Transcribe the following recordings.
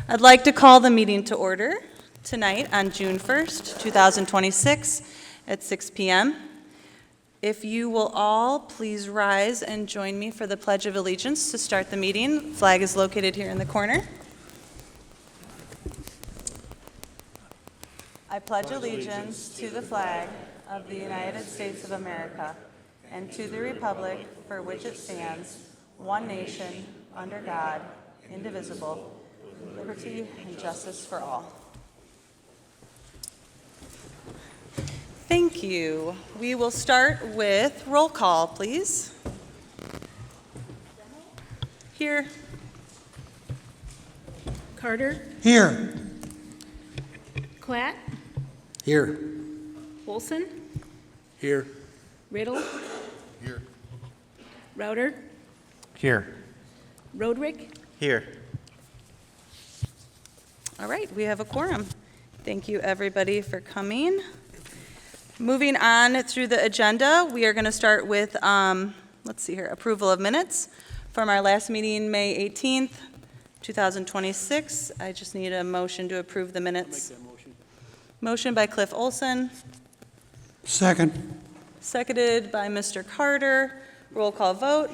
I'd like to call the meeting to order tonight on June 1st, 2026 at 6 p.m. If you will all please rise and join me for the Pledge of Allegiance to start the meeting. The flag is located here in the corner. I pledge allegiance to the flag of the United States of America and to the republic for which it stands, one nation, under God, indivisible, with liberty and justice for all. Thank you. We will start with roll call, please. Here. Carter. Here. Klatt. Here. Olson. Here. Riddle. Here. Router. Here. Roderick. Here. All right, we have a quorum. Thank you, everybody, for coming. Moving on through the agenda, we are going to start with, let's see here, approval of minutes from our last meeting, May 18th, 2026. I just need a motion to approve the minutes. Make that motion. Motion by Cliff Olson, Second. seconded by Mr. Carter. Roll call vote.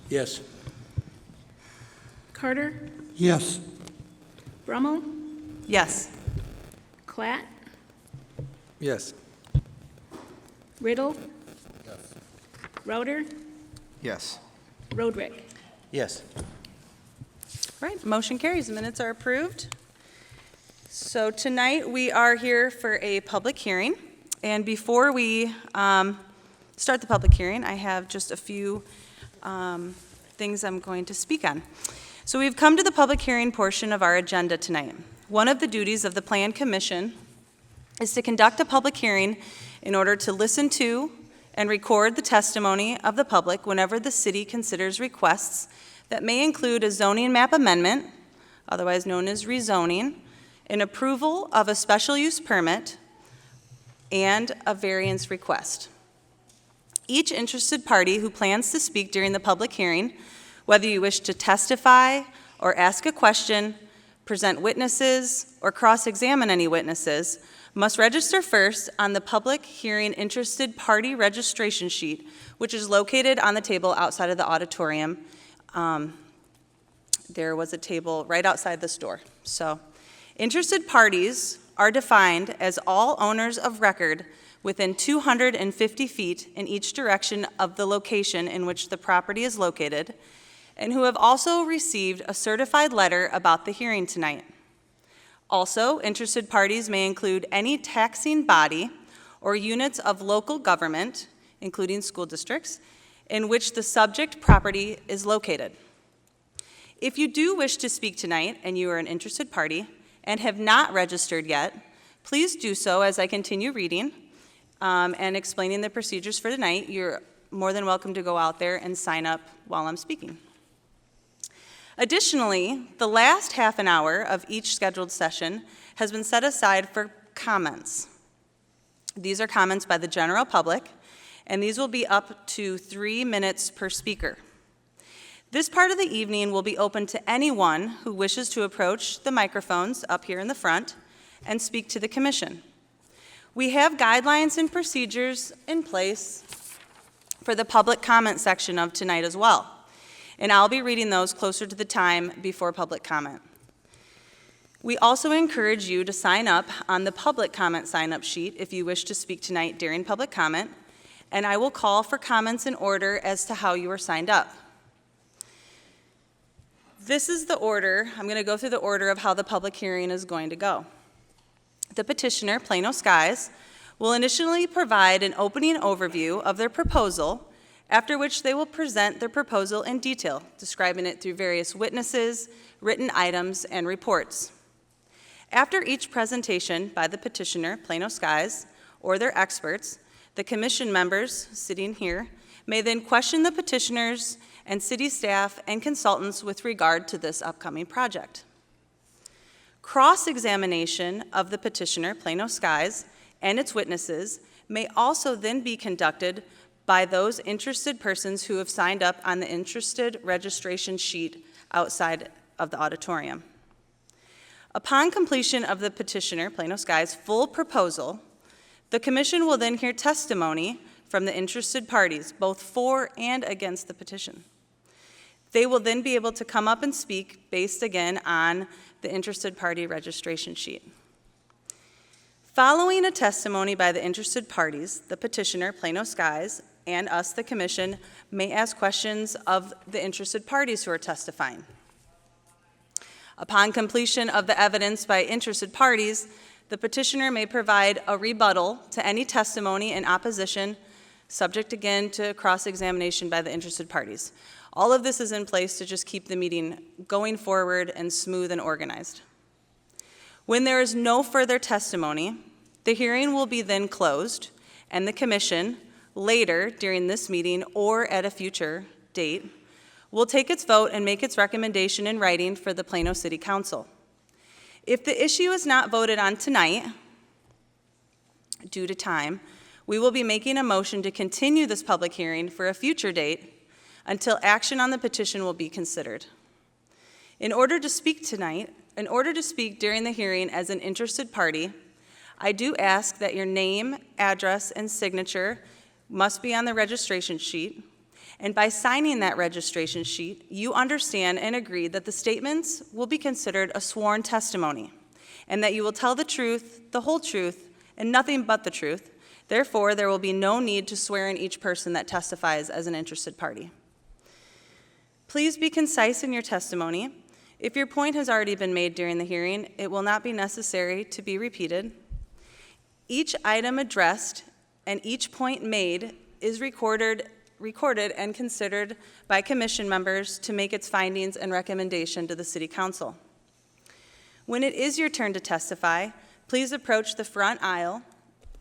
Yes. Carter. Yes. Brummel. Yes. Klatt. Yes. Riddle. Router. Yes. Roderick. Yes. All right, motion carries. The minutes are approved. So tonight we are here for a public hearing. And before we start the public hearing, I have just a few things I'm going to speak on. So we've come to the public hearing portion of our agenda tonight. One of the duties of the Plan Commission is to conduct a public hearing in order to listen to and record the testimony of the public whenever the city considers requests that may include a zoning map amendment, otherwise known as rezoning, an approval of a special use permit, and a variance request. Each interested party who plans to speak during the public hearing, whether you wish to testify or ask a question, present witnesses, or cross-examine any witnesses, must register first on the public hearing interested party registration sheet, which is located on the table outside of the auditorium. There was a table right outside this door. So, interested parties are defined as all owners of record within 250 feet in each direction of the location in which the property is located, and who have also received a certified letter about the hearing tonight. Also, interested parties may include any taxing body or units of local government, including school districts, in which the subject property is located. If you do wish to speak tonight and you are an interested party and have not registered yet, please do so as I continue reading and explaining the procedures for tonight. You're more than welcome to go out there and sign up while I'm speaking. Additionally, the last half an hour of each scheduled session has been set aside for comments. These are comments by the general public, and these will be up to 3 minutes per speaker. This part of the evening will be open to anyone who wishes to approach the microphones up here in the front and speak to the commission. We have guidelines and procedures in place for the public comment section of tonight as well, and I'll be reading those closer to the time before public comment. We also encourage you to sign up on the public comment sign-up sheet if you wish to speak tonight during public comment, and I will call for comments in order as to how you are signed up. This is the order. I'm going to go through the order of how the public hearing is going to go. The petitioner, Plano Skies, will initially provide an opening overview of their proposal, after which they will present their proposal in detail, describing it through various witnesses, written items, and reports. After each presentation by the petitioner, Plano Skies, or their experts, the commission members sitting here may then question the petitioners and city staff and consultants with regard to this upcoming project. Cross-examination of the petitioner, Plano Skies, and its witnesses may also then be conducted by those interested persons who have signed up on the interested registration sheet outside of the auditorium. Upon completion of the petitioner, Plano Skies' full proposal, the commission will then hear testimony from the interested parties, both for and against the petition. They will then be able to come up and speak based again on the interested party registration sheet. Following a testimony by the interested parties, the petitioner, Plano Skies, and us, the commission, may ask questions of the interested parties who are testifying. Upon completion of the evidence by interested parties, the petitioner may provide a rebuttal to any testimony in opposition, subject again to cross-examination by the interested parties. All of this is in place to just keep the meeting going forward and smooth and organized. When there is no further testimony, the hearing will be then closed, and the commission, later during this meeting or at a future date, will take its vote and make its recommendation in writing for the Plano City Council. If the issue is not voted on tonight, due to time, we will be making a motion to continue this public hearing for a future date until action on the petition will be considered. In order to speak during the hearing as an interested party, I do ask that your name, address, and signature must be on the registration sheet, and by signing that registration sheet, you understand and agree that the statements will be considered a sworn testimony, and that you will tell the truth, the whole truth, and nothing but the truth. Therefore, there will be no need to swear in each person that testifies as an interested party. Please be concise in your testimony. If your point has already been made during the hearing, it will not be necessary to be repeated. Each item addressed and each point made is recorded and considered by commission members to make its findings and recommendation to the City Council. When it is your turn to testify, please approach the front aisle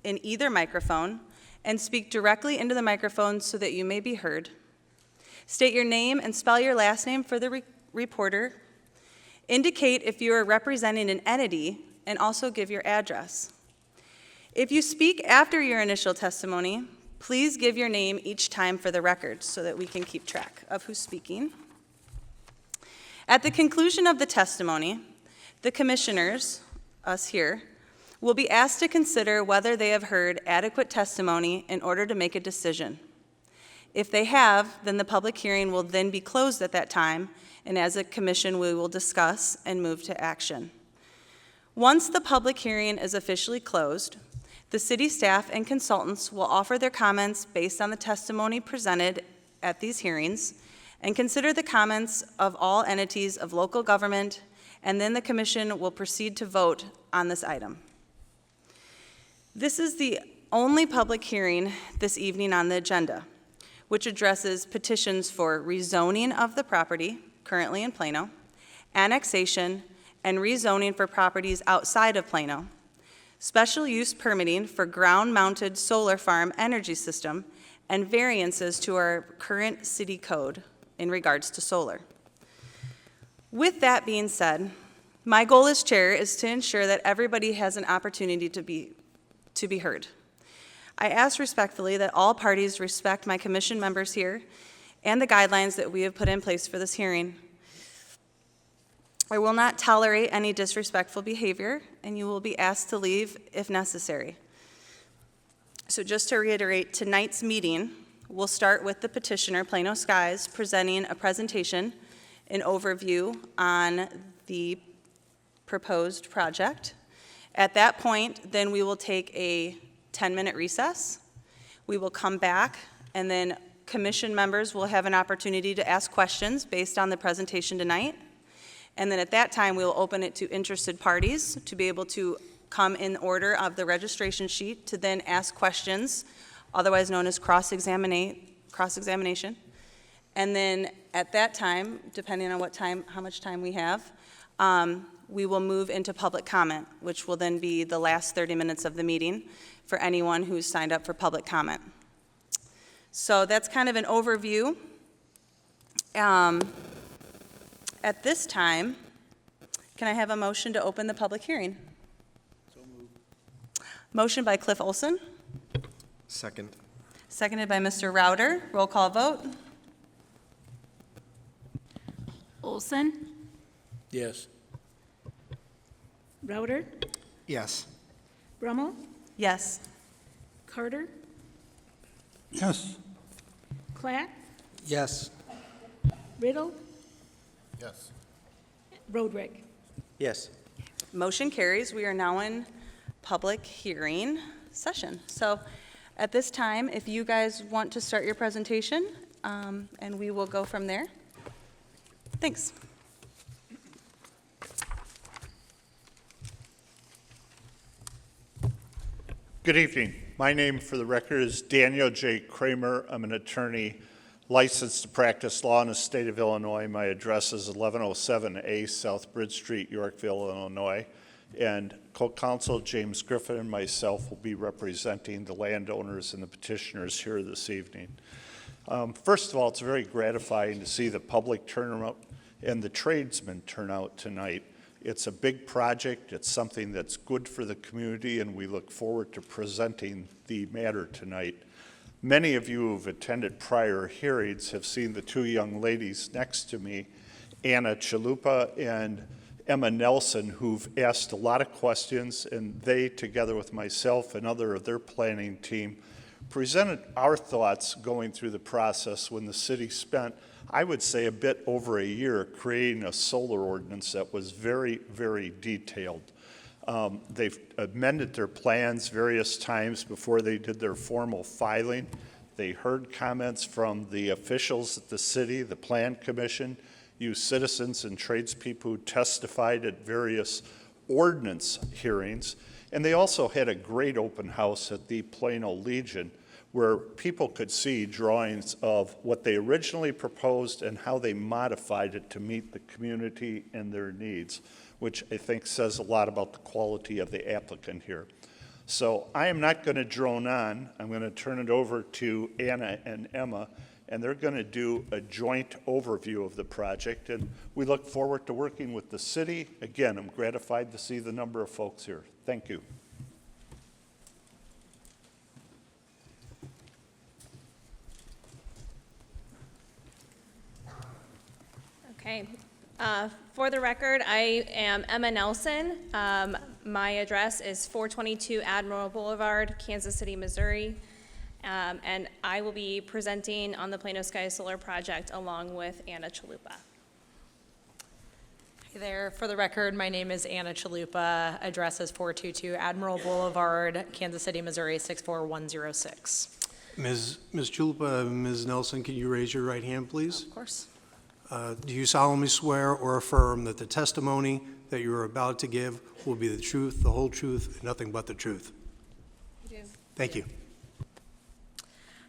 in either microphone and speak directly into the microphone so that you may be heard. State your name and spell your last name for the reporter. Indicate if you are representing an entity and also give your address. If you speak after your initial testimony, please give your name each time for the record so that we can keep track of who's speaking. At the conclusion of the testimony, the commissioners, us here, will be asked to consider whether they have heard adequate testimony in order to make a decision. If they have, then the public hearing will then be closed at that time, and as a commission, we will discuss and move to action. Once the public hearing is officially closed, the city staff and consultants will offer their comments based on the testimony presented at these hearings and consider the comments of all entities of local government, and then the commission will proceed to vote on this item. This is the only public hearing this evening on the agenda, which addresses petitions for rezoning of the property currently in Plano, annexation, and rezoning for properties outside of Plano, special use permitting for ground-mounted solar farm energy system, and variances to our current city code in regards to solar. With that being said, my goal as chair is to ensure that everybody has an opportunity to be heard. I ask respectfully that all parties respect my commission members here and the guidelines that we have put in place for this hearing. I will not tolerate any disrespectful behavior, and you will be asked to leave if necessary. So just to reiterate, tonight's meeting will start with the petitioner, Plano Skies, presenting a presentation, an overview on the proposed project. At that point, then we will take a 10-minute recess. We will come back, and then commission members will have an opportunity to ask questions based on the presentation tonight. And then at that time, we will open it to interested parties to be able to come in order of the registration sheet to then ask questions, otherwise known as cross-examination. And then at that time, depending on how much time we have, we will move into public comment, which will then be the last 30 minutes of the meeting for anyone who's signed up for public comment. So that's kind of an overview. At this time, can I have a motion to open the public hearing? So moved. Motion by Cliff Olson. Second. Seconded by Mr. Rauter. Roll call vote. Olson, Yes. Router, Yes. Brummel, Yes. Carter, Yes. Klatt, Yes. Riddle, Yes. Roderick. Yes. Motion carries. We are now in public hearing session. So at this time, if you guys want to start your presentation, and we will go from there. Thanks. Good evening. My name, for the record, is Daniel J. Kramer. I'm an attorney licensed to practice law in the state of Illinois. My address is 1107A South Bridge Street, Yorkville, Illinois. And co-counsel James Griffin and myself will be representing the landowners and the petitioners here this evening. First of all, it's very gratifying to see the public turnout and the tradesmen turn out tonight. It's a big project. It's something that's good for the community, and we look forward to presenting the matter tonight. Many of you who've attended prior hearings have seen the two young ladies next to me, Anna Chalupa and Emma Nelson, who've asked a lot of questions, and they, together with myself and other of their planning team, presented our thoughts going through the process when the city spent, I would say, a bit over a year creating a solar ordinance that was very, very detailed. They've amended their plans various times before they did their formal filing. They heard comments from the officials at the city, the Plan Commission, you citizens and tradespeople who testified at various ordinance hearings. And they also had a great open house at the Plano Legion where people could see drawings of what they originally proposed and how they modified it to meet the community and their needs, which I think says a lot about the quality of the applicant here. So I am not going to drone on. I'm going to turn it over to Anna and Emma, and they're going to do a joint overview of the project, and we look forward to working with the city. Again, I'm gratified to see the number of folks here. Thank you. Okay. For the record, I am Emma Nelson. My address is 422 Admiral Boulevard, Kansas City, Missouri. And I will be presenting on the Plano Skies Solar Project along with Anna Chalupa. Hey there. For the record, my name is Anna Chalupa. Address is 422 Admiral Boulevard, Kansas City, Missouri, 64106. Ms. Chalupa, Ms. Nelson, can you raise your right hand, please? Of course. Do you solemnly swear or affirm that the testimony that you are about to give will be the truth, the whole truth, and nothing but the truth? I do. Thank you.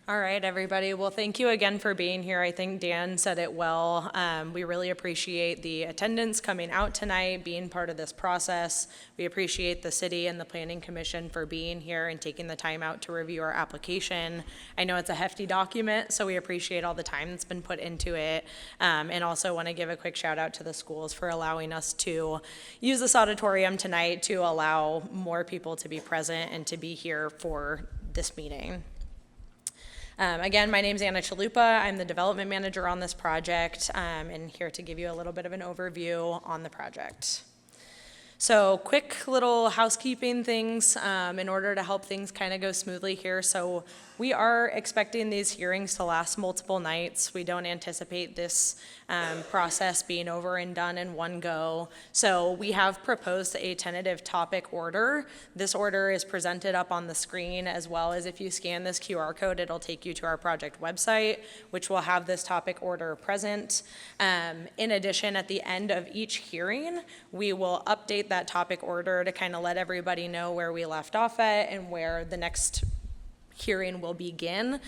All right, everybody. Well, thank you again for being here. I think Dan said it well. We really appreciate the attendance coming out tonight, being part of this process. We appreciate the city and the Planning Commission for being here and taking the time out to review our application. I know it's a hefty document, so we appreciate all the time that's been put into it. And also want to give a quick shout out to the schools for allowing us to use this auditorium tonight to allow more people to be present and to be here for this meeting. Again, my name is Anna Chalupa. I'm the development manager on this project, and here to give you a little bit of an overview on the project. So quick little housekeeping things in order to help things kind of go smoothly here. So we are expecting these hearings to last multiple nights. We don't anticipate this process being over and done in one go. So we have proposed a tentative topic order. This order is presented up on the screen, as well as if you scan this QR code, it'll take you to our project website, which will have this topic order present. In addition, at the end of each hearing, we will update that topic order to kind of let everybody know where we left off at and where the next hearing will begin,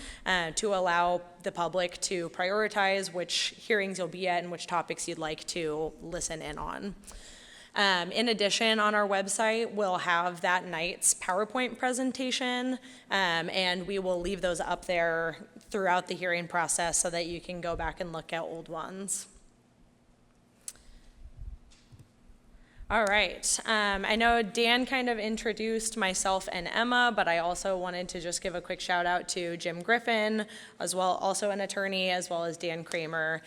to allow the public to prioritize which hearings you'll be at and which topics you'd like to listen in on. In addition, on our website, we'll have that night's PowerPoint presentation, and we will leave those up there throughout the hearing process so that you can go back and look at old ones. All right. I know Dan kind of introduced myself and Emma, but I also wanted to just give a quick shout out to Jim Griffin, as well, also an attorney, as well as Dan Kramer.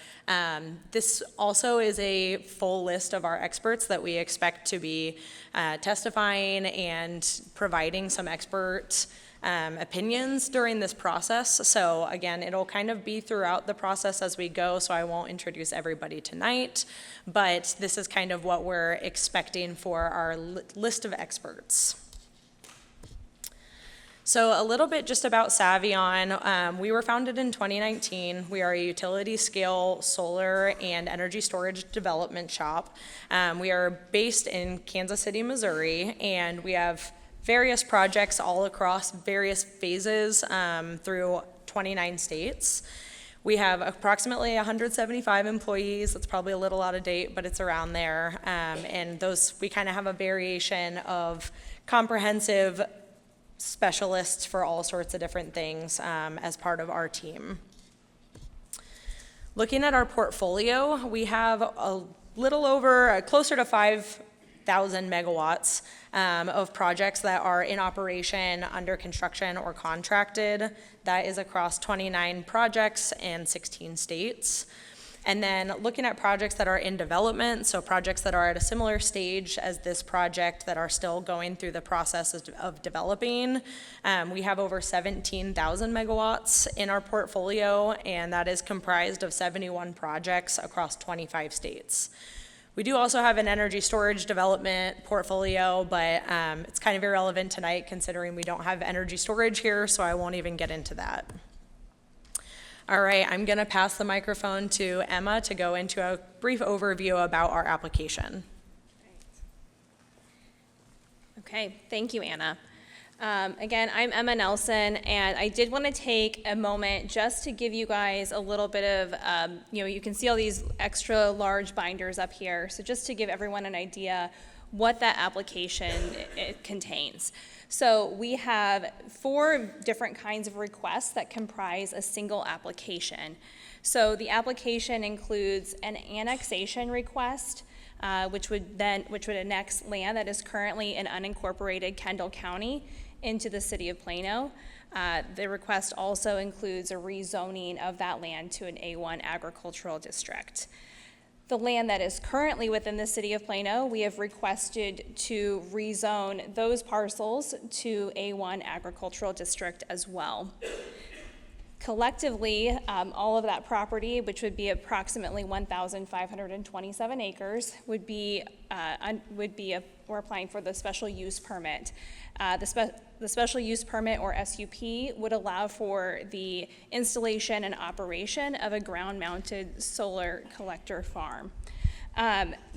This also is a full list of our experts that we expect to be testifying and providing some expert opinions during this process. So again, it'll kind of be throughout the process as we go, so I won't introduce everybody tonight, but this is kind of what we're expecting for our list of experts. So a little bit just about Savion. We were founded in 2019. We are a utility scale solar and energy storage development shop. We are based in Kansas City, Missouri, and we have various projects all across various phases through 29 states. We have approximately 175 employees. That's probably a little out of date, but it's around there. And those, we kind of have a variation of comprehensive specialists for all sorts of different things as part of our team. Looking at our portfolio, we have a little over, closer to 5,000 megawatts of projects that are in operation, under construction, or contracted. That is across 29 projects and 16 states. And then looking at projects that are in development, so projects that are at a similar stage as this project that are still going through the process of developing, we have over 17,000 megawatts in our portfolio, and that is comprised of 71 projects across 25 states. We do also have an energy storage development portfolio, but it's kind of irrelevant tonight considering we don't have energy storage here, so I won't even get into that. All right, I'm going to pass the microphone to Emma to go into a brief overview about our application. Okay, thank you, Anna. Again, I'm Emma Nelson, and I did want to take a moment just to give you guys a little bit of, you can see all these extra large binders up here, so just to give everyone an idea what that application it contains. So we have 4 different kinds of requests that comprise a single application. So the application includes an annexation request, which would annex land that is currently in unincorporated Kendall County into the city of Plano. The request also includes a rezoning of that land to an A1 agricultural district. The land that is currently within the city of Plano, we have requested to rezone those parcels to A1 agricultural district as well. Collectively, all of that property, which would be approximately 1,527 acres, we're applying for the special use permit. The special use permit, or SUP, would allow for the installation and operation of a ground-mounted solar collector farm.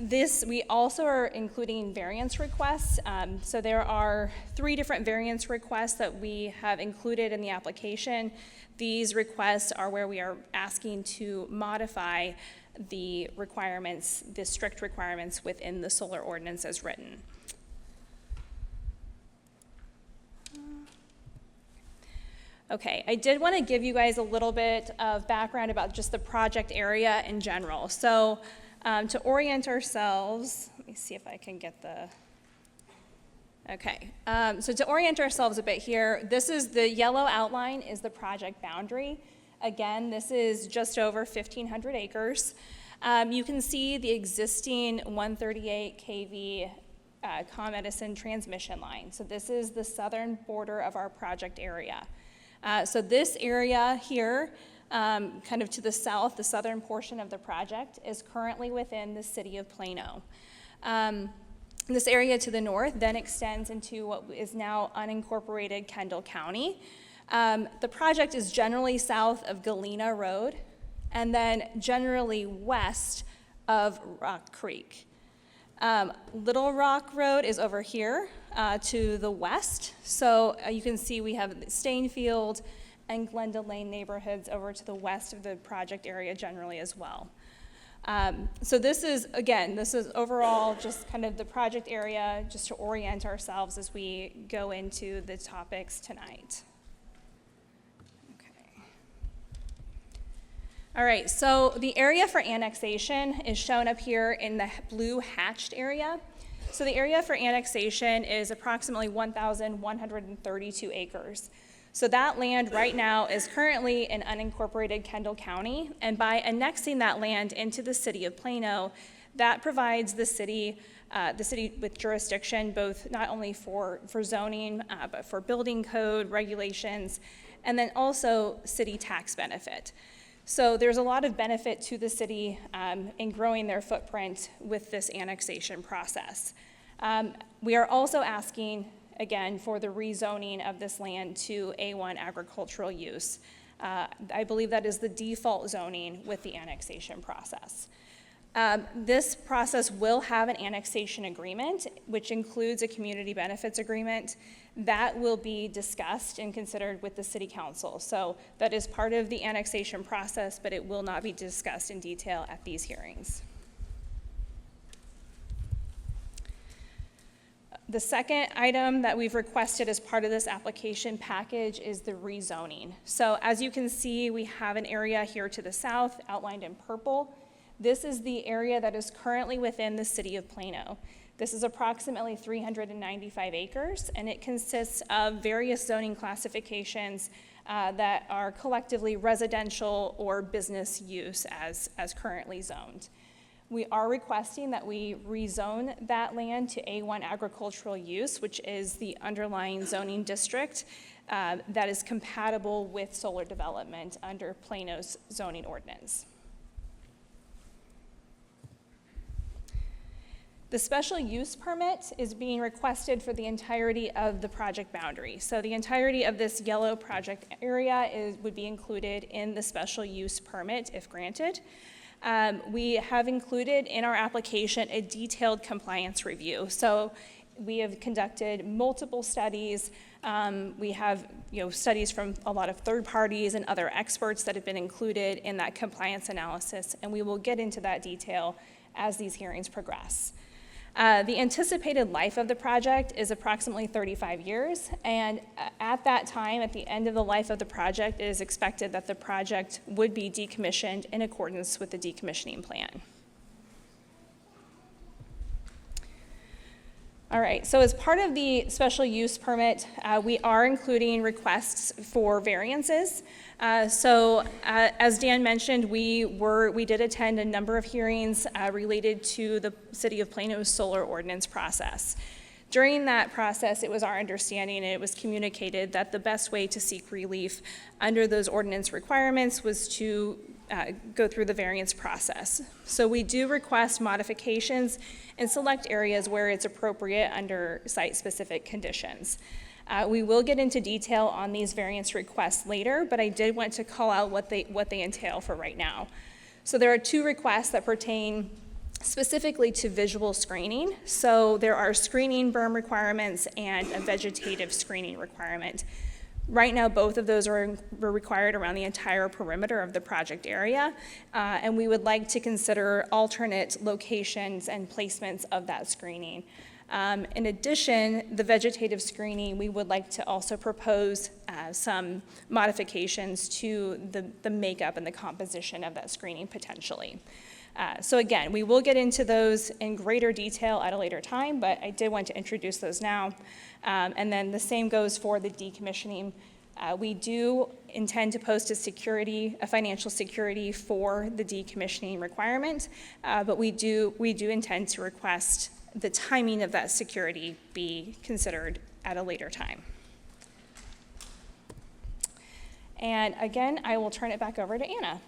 We also are including variance requests. So there are 3 different variance requests that we have included in the application. These requests are where we are asking to modify the requirements, the strict requirements within the solar ordinance as written. Okay, I did want to give you guys a little bit of background about just the project area in general. So to orient ourselves, let me see if I can get the, okay. So to orient ourselves a bit here, this is the yellow outline is the project boundary. Again, this is just over 1,500 acres. You can see the existing 138 kV ComEdison transmission line. So this is the southern border of our project area. So this area here, kind of to the south, the southern portion of the project, is currently within the city of Plano. This area to the north then extends into what is now unincorporated Kendall County. The project is generally south of Galena Road and then generally west of Rock Creek. Little Rock Road is over here to the west. So you can see we have Stainfield and Glendale Lane neighborhoods over to the west of the project area generally as well. So this is overall just kind of the project area, just to orient ourselves as we go into the topics tonight. Okay. All right, so the area for annexation is shown up here in the blue hatched area. So the area for annexation is approximately 1,132 acres. So that land right now is currently in unincorporated Kendall County, and by annexing that land into the city of Plano, that provides the city with jurisdiction, both not only for zoning, but for building code regulations, and then also city tax benefit. So there's a lot of benefit to the city in growing their footprint with this annexation process. We are also asking, again, for the rezoning of this land to A1 agricultural use. I believe that is the default zoning with the annexation process. This process will have an annexation agreement, which includes a community benefits agreement. That will be discussed and considered with the city council. So that is part of the annexation process, but it will not be discussed in detail at these hearings. The second item that we've requested as part of this application package is the rezoning. So as you can see, we have an area here to the south outlined in purple. This is the area that is currently within the city of Plano. This is approximately 395 acres, and it consists of various zoning classifications that are collectively residential or business use as currently zoned. We are requesting that we rezone that land to A1 agricultural use, which is the underlying zoning district that is compatible with solar development under Plano's zoning ordinance. The special use permit is being requested for the entirety of the project boundary. So the entirety of this yellow project area would be included in the special use permit if granted. We have included in our application a detailed compliance review. So we have conducted multiple studies. We have studies from a lot of third parties and other experts that have been included in that compliance analysis, and we will get into that detail as these hearings progress. The anticipated life of the project is approximately 35 years, and at that time, at the end of the life of the project, it is expected that the project would be decommissioned in accordance with the decommissioning plan. All right, so as part of the special use permit, we are including requests for variances. As Dan mentioned, we did attend a number of hearings related to the City of Plano's solar ordinance process. During that process, it was our understanding and it was communicated that the best way to seek relief under those ordinance requirements was to go through the variance process. So we do request modifications in select areas where it's appropriate under site-specific conditions. We will get into detail on these variance requests later, but I did want to call out what they entail for right now. So there are two requests that pertain specifically to visual screening. So there are screening berm requirements and a vegetative screening requirement. Right now, both of those are required around the entire perimeter of the project area, and we would like to consider alternate locations and placements of that screening. In addition, the vegetative screening, we would like to also propose some modifications to the makeup and the composition of that screening potentially. So again, we will get into those in greater detail at a later time, but I did want to introduce those now. And then the same goes for the decommissioning. We do intend to post a financial security for the decommissioning requirement, but we do intend to request the timing of that security be considered at a later time. And again, I will turn it back over to Anna.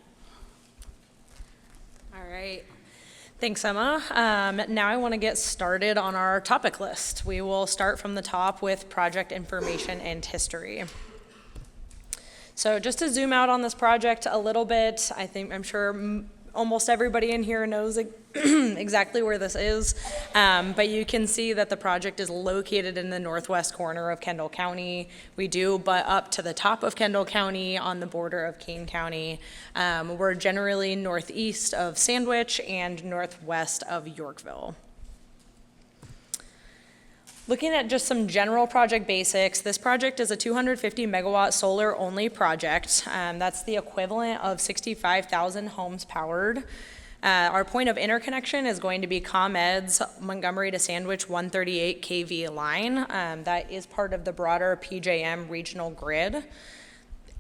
All right. Thanks, Emma. Now I want to get started on our topic list. We will start from the top with project information and history. So just to zoom out on this project a little bit, I'm sure almost everybody in here knows exactly where this is, but you can see that the project is located in the northwest corner of Kendall County. We do butt up to the top of Kendall County on the border of Kane County. We're generally northeast of Sandwich and northwest of Yorkville. Looking at just some general project basics, this project is a 250 megawatt solar only project. That's the equivalent of 65,000 homes powered. Our point of interconnection is going to be ComEd's Montgomery to Sandwich 138 kV line. That is part of the broader PJM regional grid.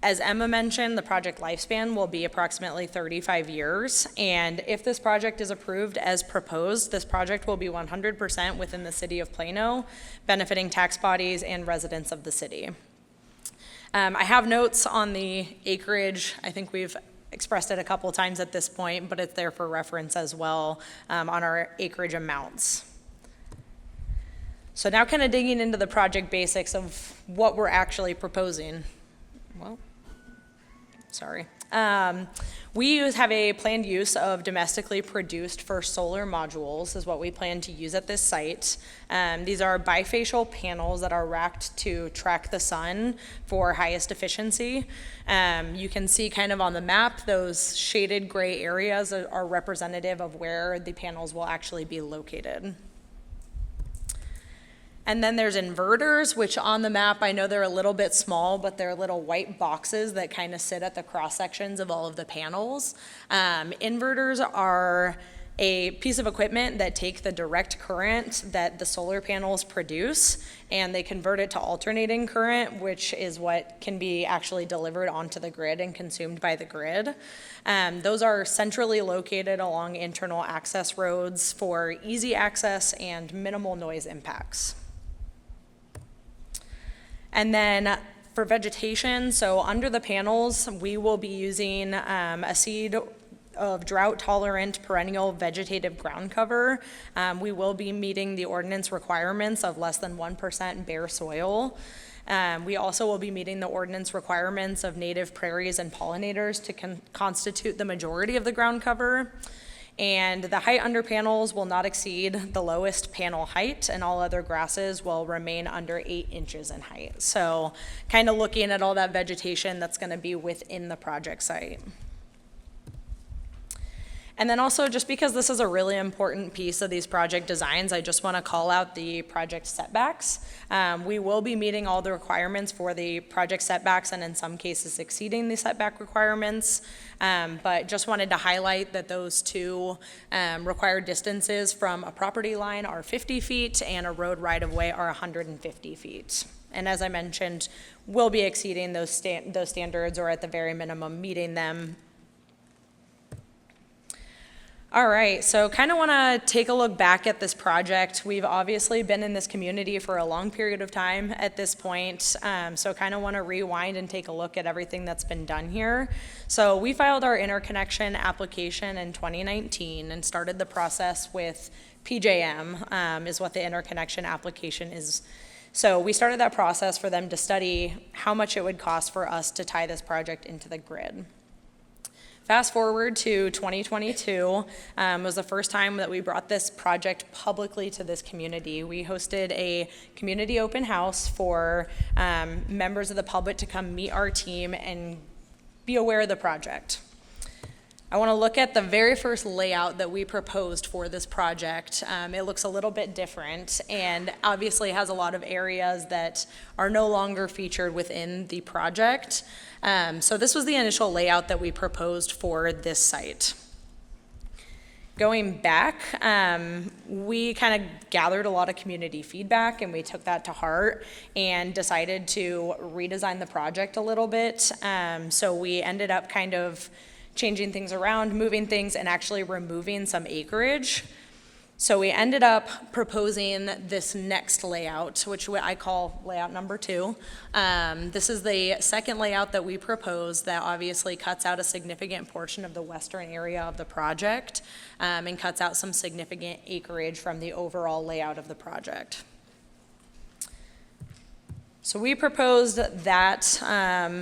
As Emma mentioned, the project lifespan will be approximately 35 years, and if this project is approved as proposed, this project will be 100% within the city of Plano, benefiting tax bodies and residents of the city. I have notes on the acreage. I think we've expressed it a couple times at this point, but it's there for reference as well on our acreage amounts. So now kind of digging into the project basics of what we're actually proposing. Well, sorry. We have a planned use of domestically produced first solar modules is what we plan to use at this site. These are bifacial panels that are racked to track the sun for highest efficiency. You can see kind of on the map, those shaded gray areas are representative of where the panels will actually be located. And then there's inverters, which on the map, I know they're a little bit small, but they're little white boxes that kind of sit at the cross sections of all of the panels. Inverters are a piece of equipment that take the direct current that the solar panels produce, and they convert it to alternating current, which is what can be actually delivered onto the grid and consumed by the grid. Those are centrally located along internal access roads for easy access and minimal noise impacts. And then for vegetation, so under the panels, we will be using a seed of drought-tolerant perennial vegetative ground cover. We will be meeting the ordinance requirements of less than 1% bare soil. We also will be meeting the ordinance requirements of native prairies and pollinators to constitute the majority of the ground cover. And the height under panels will not exceed the lowest panel height, and all other grasses will remain under 8 inches in height. So kind of looking at all that vegetation that's going to be within the project site. And then also, just because this is a really important piece of these project designs, I just want to call out the project setbacks. We will be meeting all the requirements for the project setbacks, and in some cases exceeding the setback requirements. But just wanted to highlight that those two required distances from a property line are 50 feet and a road right-of-way are 150 feet. And as I mentioned, we'll be exceeding those standards, or at the very minimum meeting them. All right, so kind of want to take a look back at this project. We've obviously been in this community for a long period of time at this point, so kind of want to rewind and take a look at everything that's been done here. So we filed our interconnection application in 2019 and started the process with PJM, is what the interconnection application is. So we started that process for them to study how much it would cost for us to tie this project into the grid. Fast forward to 2022 was the first time that we brought this project publicly to this community. We hosted a community open house for members of the public to come meet our team and be aware of the project. I want to look at the very first layout that we proposed for this project. It looks a little bit different and obviously has a lot of areas that are no longer featured within the project. So this was the initial layout that we proposed for this site. Going back, we kind of gathered a lot of community feedback and we took that to heart and decided to redesign the project a little bit. So we ended up kind of changing things around, moving things, and actually removing some acreage. So we ended up proposing this next layout, which I call layout number 2. This is the second layout that we proposed that obviously cuts out a significant portion of the western area of the project and cuts out some significant acreage from the overall layout of the project. So we proposed that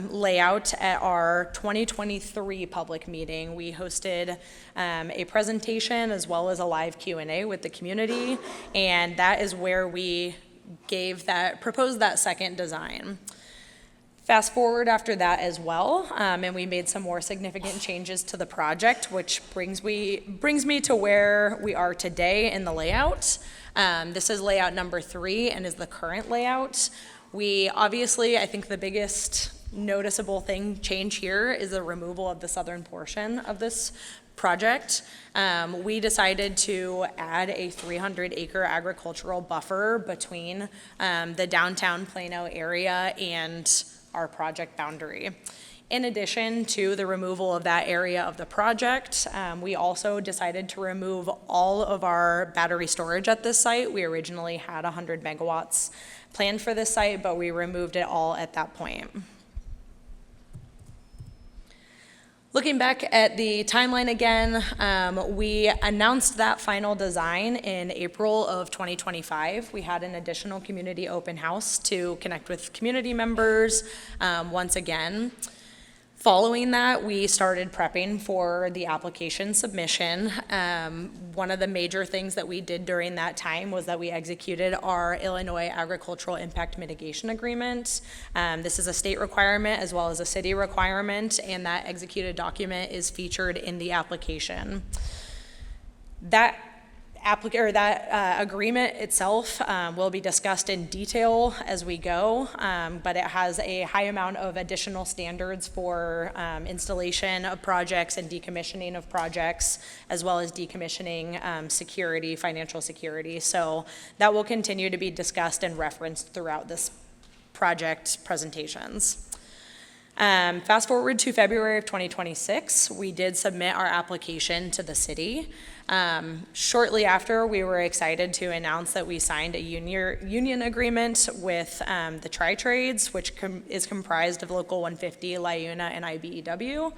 layout at our 2023 public meeting. We hosted a presentation as well as a live Q&A with the community, and that is where we proposed that second design. Fast forward after that as well, and we made some more significant changes to the project, which brings me to where we are today in the layout. This is layout number 3 and is the current layout. We obviously, I think the biggest noticeable change here is the removal of the southern portion of this project. We decided to add a 300-acre agricultural buffer between the downtown Plano area and our project boundary. In addition to the removal of that area of the project, we also decided to remove all of our battery storage at this site. We originally had 100 megawatts planned for this site, but we removed it all at that point. Looking back at the timeline again, we announced that final design in April of 2025. We had an additional community open house to connect with community members once again. Following that, we started prepping for the application submission. One of the major things that we did during that time was that we executed our Illinois Agricultural Impact Mitigation Agreement. This is a state requirement as well as a city requirement, and that executed document is featured in the application. That agreement itself will be discussed in detail as we go, but it has a high amount of additional standards for installation of projects and decommissioning of projects, as well as decommissioning security, financial security. So that will continue to be discussed and referenced throughout this project presentations. Fast forward to February of 2026, we did submit our application to the city. Shortly after, we were excited to announce that we signed a union agreement with the Tri-Trades, which is comprised of Local 150, LIUNA, and IBEW.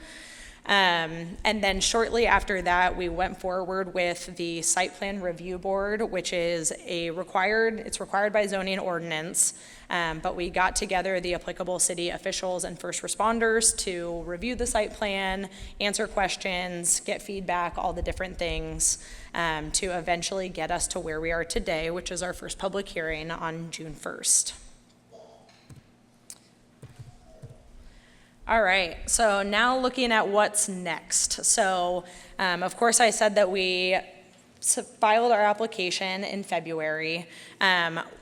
And then shortly after that, we went forward with the Site Plan Review Board, which is it's required by zoning ordinance, but we got together the applicable city officials and first responders to review the site plan, answer questions, get feedback, all the different things, to eventually get us to where we are today, which is our first public hearing on June 1st. All right, so now looking at what's next. So, of course, I said that we filed our application in February.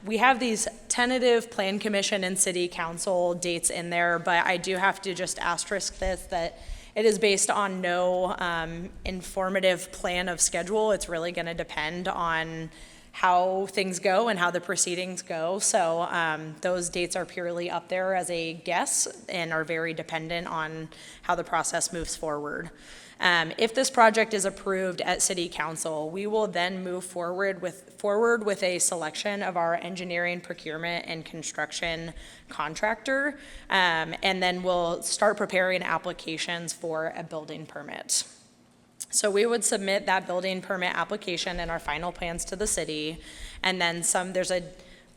We have these tentative Plan Commission and City Council dates in there, but I do have to just asterisk this, that it is based on no informative plan of schedule. It's really going to depend on how things go and how the proceedings go. So those dates are purely up there as a guess and are very dependent on how the process moves forward. If this project is approved at City Council, we will then move forward with a selection of our engineering, procurement, and construction contractor, and then we'll start preparing applications for a building permit. So we would submit that building permit application and our final plans to the city, and then there's a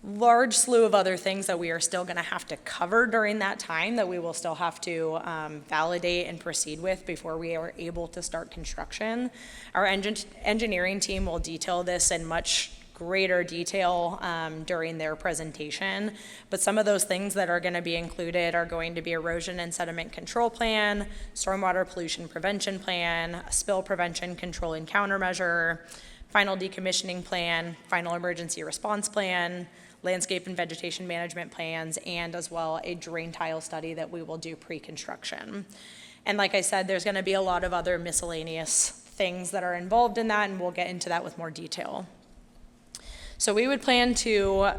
large slew of other things that we are still going to have to cover during that time that we will still have to validate and proceed with before we are able to start construction. Our engineering team will detail this in much greater detail during their presentation, but some of those things that are going to be included are going to be erosion and sediment control plan, stormwater pollution prevention plan, a spill prevention control and countermeasure, final decommissioning plan, final emergency response plan, landscape and vegetation management plans, and as well a drain tile study that we will do pre-construction. And like I said, there's going to be a lot of other miscellaneous things that are involved in that, and we'll get into that with more detail. So we would plan to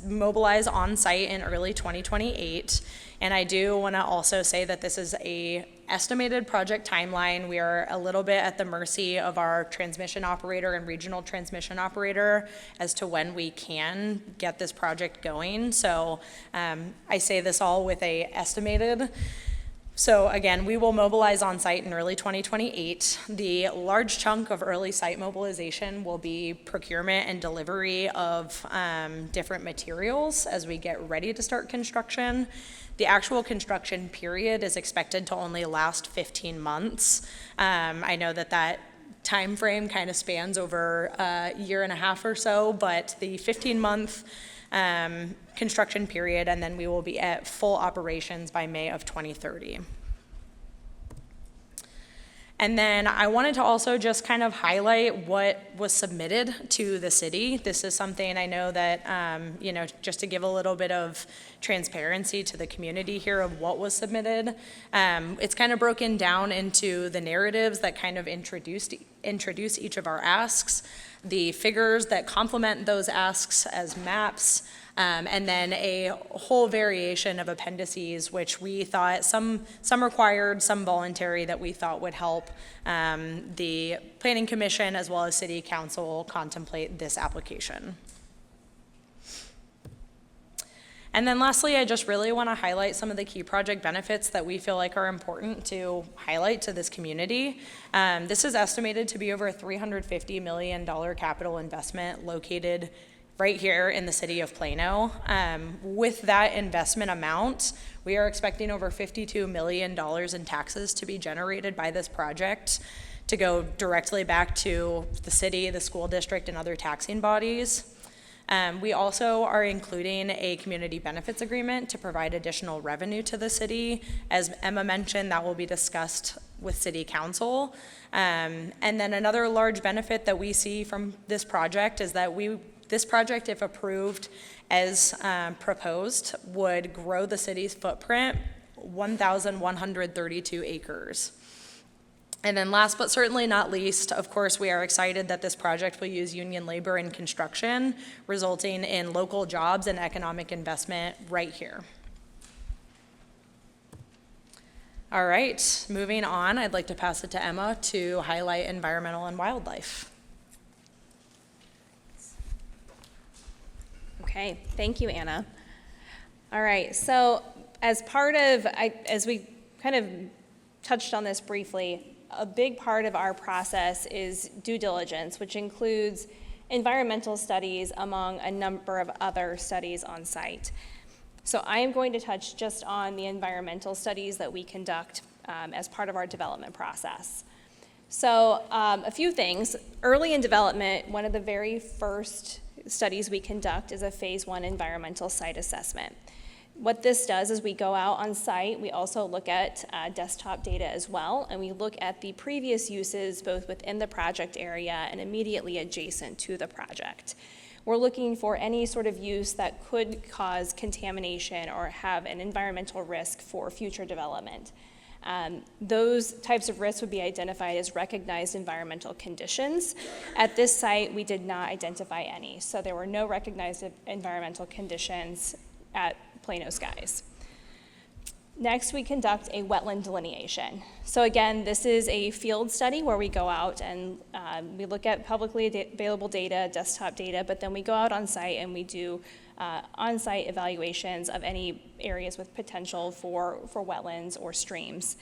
mobilize on site in early 2028. And I do want to also say that this is a estimated project timeline. We are a little bit at the mercy of our transmission operator and regional transmission operator as to when we can get this project going. So I say this all with a estimated. So again, we will mobilize on site in early 2028. The large chunk of early site mobilization will be procurement and delivery of different materials as we get ready to start construction. The actual construction period is expected to only last 15 months. I know that time frame kind of spans over a year and a half or so, but the 15-month construction period, and then we will be at full operations by May of 2030. And then I wanted to also just kind of highlight what was submitted to the city. This is something I know that, just to give a little bit of transparency to the community here of what was submitted. It's kind of broken down into the narratives that kind of introduce each of our asks, the figures that complement those asks as maps, and then a whole variation of appendices, which we thought some required, some voluntary, that we thought would help the Planning Commission as well as City Council contemplate this application. And then lastly, I just really want to highlight some of the key project benefits that we feel like are important to highlight to this community. This is estimated to be over a $350 million capital investment located right here in the city of Plano. With that investment amount, we are expecting over $52 million in taxes to be generated by this project to go directly back to the city, the school district, and other taxing bodies. We also are including a community benefits agreement to provide additional revenue to the city. As Emma mentioned, that will be discussed with City Council. And then another large benefit that we see from this project is that this project, if approved as proposed, would grow the city's footprint 1,132 acres. And then last but certainly not least, of course, we are excited that this project will use union labor in construction, resulting in local jobs and economic investment right here. All right, moving on, I'd like to pass it to Emma to highlight environmental and wildlife. Okay, thank you, Anna. All right, so as we kind of touched on this briefly, a big part of our process is due diligence, which includes environmental studies among a number of other studies on site. So I am going to touch just on the environmental studies that we conduct as part of our development process. So a few things. Early in development, one of the very first studies we conduct is a phase 1 environmental site assessment. What this does is we go out on site, we also look at desktop data as well, and we look at the previous uses both within the project area and immediately adjacent to the project. We're looking for any sort of use that could cause contamination or have an environmental risk for future development. Those types of risks would be identified as recognized environmental conditions. At this site, we did not identify any, so there were no recognized environmental conditions at Plano Skies. Next, we conduct a wetland delineation. So again, this is a field study where we go out and we look at publicly available data, desktop data, but then we go out on site and we do on-site evaluations of any areas with potential for wetlands or streams.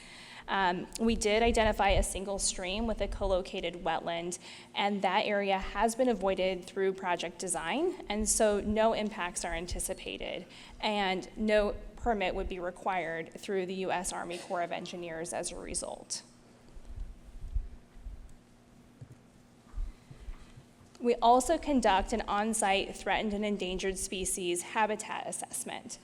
We did identify a single stream with a co-located wetland, and that area has been avoided through project design, and so no impacts are anticipated, and no permit would be required through the U.S. Army Corps of Engineers as a result. We also conduct an on-site threatened and endangered species habitat assessment.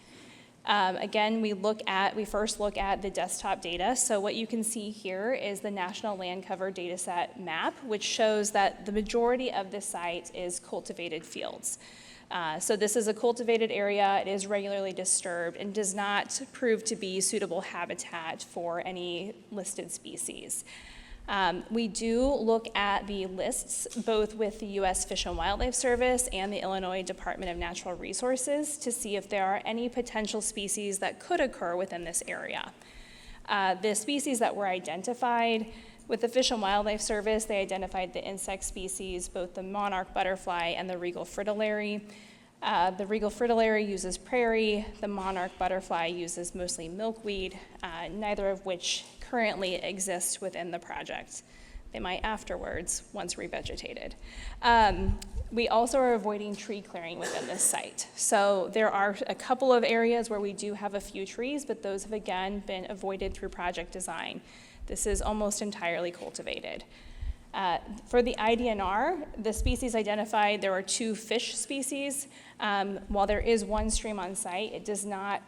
Again, we first look at the desktop data. So what you can see here is the National Land Cover Dataset map, which shows that the majority of the site is cultivated fields. So this is a cultivated area, it is regularly disturbed, and does not prove to be suitable habitat for any listed species. We do look at the lists both with the U.S. Fish and Wildlife Service and the Illinois Department of Natural Resources to see if there are any potential species that could occur within this area. The species that were identified with the Fish and Wildlife Service, they identified the insect species, both the monarch butterfly and the regal fritillary. The regal fritillary uses prairie, the monarch butterfly uses mostly milkweed, neither of which currently exists within the project. They might afterwards, once revegetated. We also are avoiding tree clearing within this site. So there are a couple of areas where we do have a few trees, but those have again been avoided through project design. This is almost entirely cultivated. For the IDNR, the species identified, there are 2 fish species. While there is one stream on site, it does not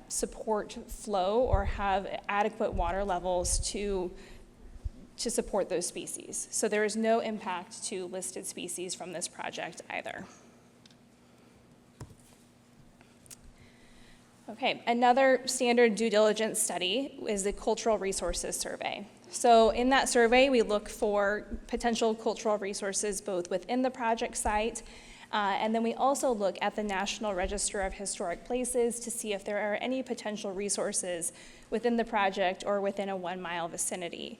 support flow or have adequate water levels to to support those species. So there is no impact to listed species from this project either. Okay, another standard due diligence study is the cultural resources survey. So in that survey, we look for potential cultural resources both within the project site, and then we also look at the National Register of Historic Places to see if there are any potential resources within the project or within a 1-mile vicinity.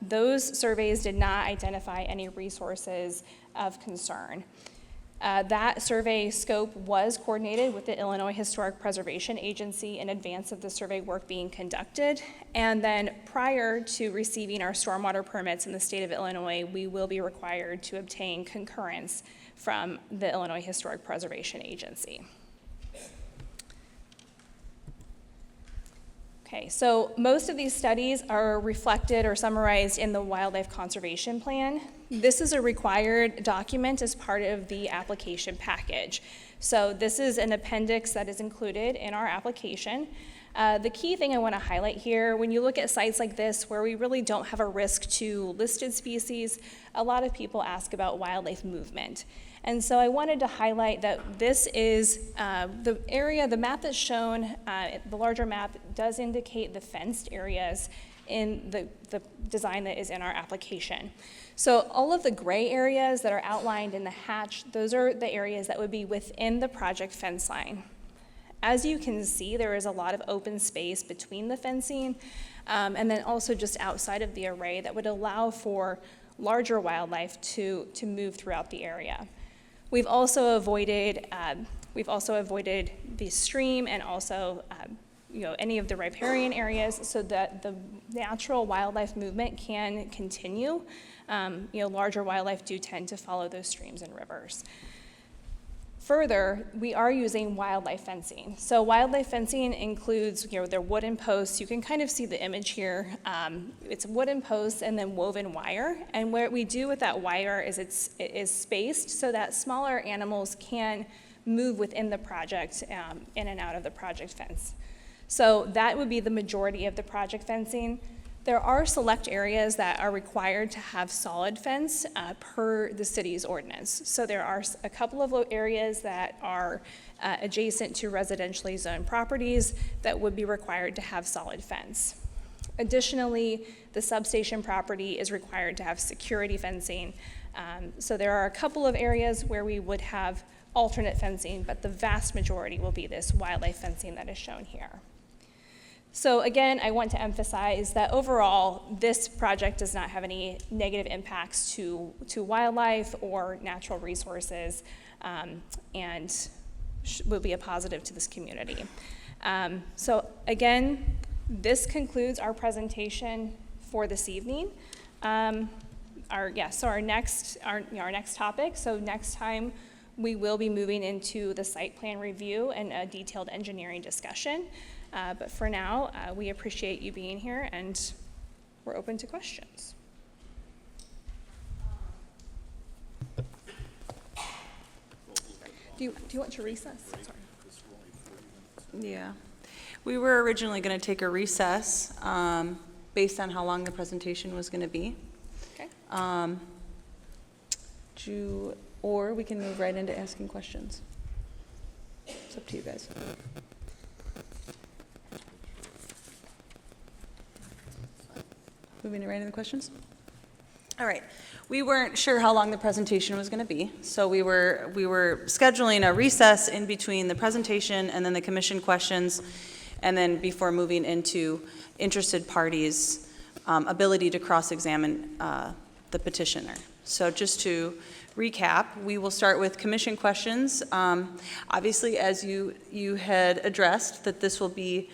Those surveys did not identify any resources of concern. That survey scope was coordinated with the Illinois Historic Preservation Agency in advance of the survey work being conducted. And then prior to receiving our stormwater permits in the state of Illinois, we will be required to obtain concurrence from the Illinois Historic Preservation Agency. Okay, so most of these studies are reflected or summarized in the Wildlife Conservation Plan. This is a required document as part of the application package. So this is an appendix that is included in our application. The key thing I want to highlight here, when you look at sites like this where we really don't have a risk to listed species, a lot of people ask about wildlife movement. And so I wanted to highlight that this is the area, the map that's shown, the larger map does indicate the fenced areas in the design that is in our application. So all of the gray areas that are outlined in the hatch, those are the areas that would be within the project fence line. As you can see, there is a lot of open space between the fencing and then also just outside of the array that would allow for larger wildlife to move throughout the area. We've also avoided the stream and also any of the riparian areas so that the natural wildlife movement can continue. Larger wildlife do tend to follow those streams and rivers. Further, we are using wildlife fencing. So wildlife fencing includes, their wooden posts. You can kind of see the image here. It's wooden posts and then woven wire. And what we do with that wire is it is spaced so that smaller animals can move within the project, in and out of the project fence. So that would be the majority of the project fencing. There are select areas that are required to have solid fence per the city's ordinance. So there are a couple of areas that are adjacent to residentially zoned properties that would be required to have solid fence. Additionally, the substation property is required to have security fencing. So there are a couple of areas where we would have alternate fencing, but the vast majority will be this wildlife fencing that is shown here. So again, I want to emphasize that overall, this project does not have any negative impacts to wildlife or natural resources, and will be a positive to this community. So again, this concludes our presentation for this evening. Our next topic. So next time we will be moving into the site plan review and a detailed engineering discussion. But for now, we appreciate you being here, and we're open to questions. Do you want to recess? Sorry. Yeah. We were originally going to take a recess based on how long the presentation was going to be. Okay. Or we can move right into asking questions. It's up to you guys. Moving right into the questions? All right. We weren't sure how long the presentation was going to be, so we were scheduling a recess in between the presentation and then the commission questions, and then before moving into interested parties' ability to cross-examine the petitioner. So just to recap, we will start with commission questions. Obviously, as you had addressed, that this will be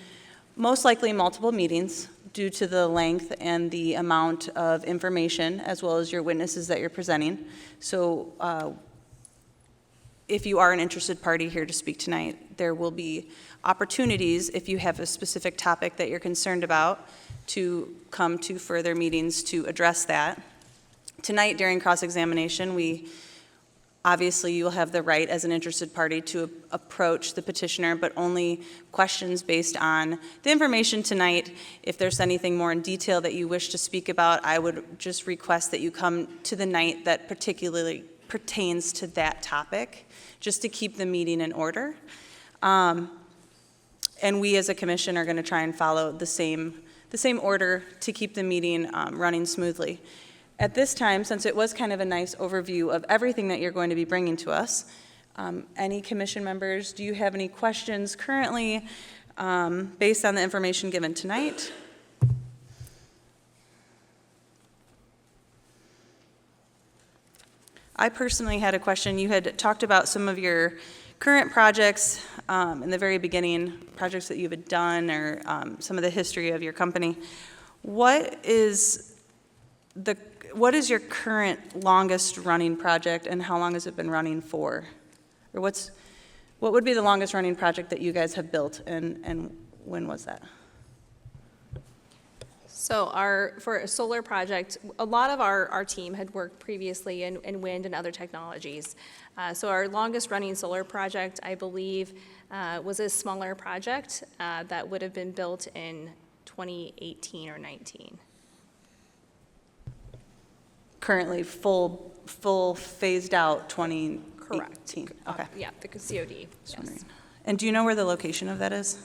most likely multiple meetings due to the length and the amount of information, as well as your witnesses that you're presenting. So if you are an interested party here to speak tonight, there will be opportunities, if you have a specific topic that you're concerned about, to come to further meetings to address that. Tonight, during cross-examination, we Obviously, you'll have the right as an interested party to approach the petitioner, but only questions based on the information tonight. If there's anything more in detail that you wish to speak about, I would just request that you come to the night that particularly pertains to that topic, just to keep the meeting in order. And we as a commission are going to try and follow the same order to keep the meeting running smoothly. At this time, since it was kind of a nice overview of everything that you're going to be bringing to us, any commission members, do you have any questions currently based on the information given tonight? I personally had a question. You had talked about some of your current projects in the very beginning, projects that you've done or some of the history of your company. What is your current longest running project, and how long has it been running for? Or what would be the longest running project that you guys have built, and when was that? So for a solar project, a lot of our team had worked previously in wind and other technologies. So our longest running solar project, I believe, was a smaller project that would have been built in 2018 or 19. Currently full phased out 2018? Correct. Okay. Yeah, the COD. Just Yes. wondering. And do you know where the location of that is?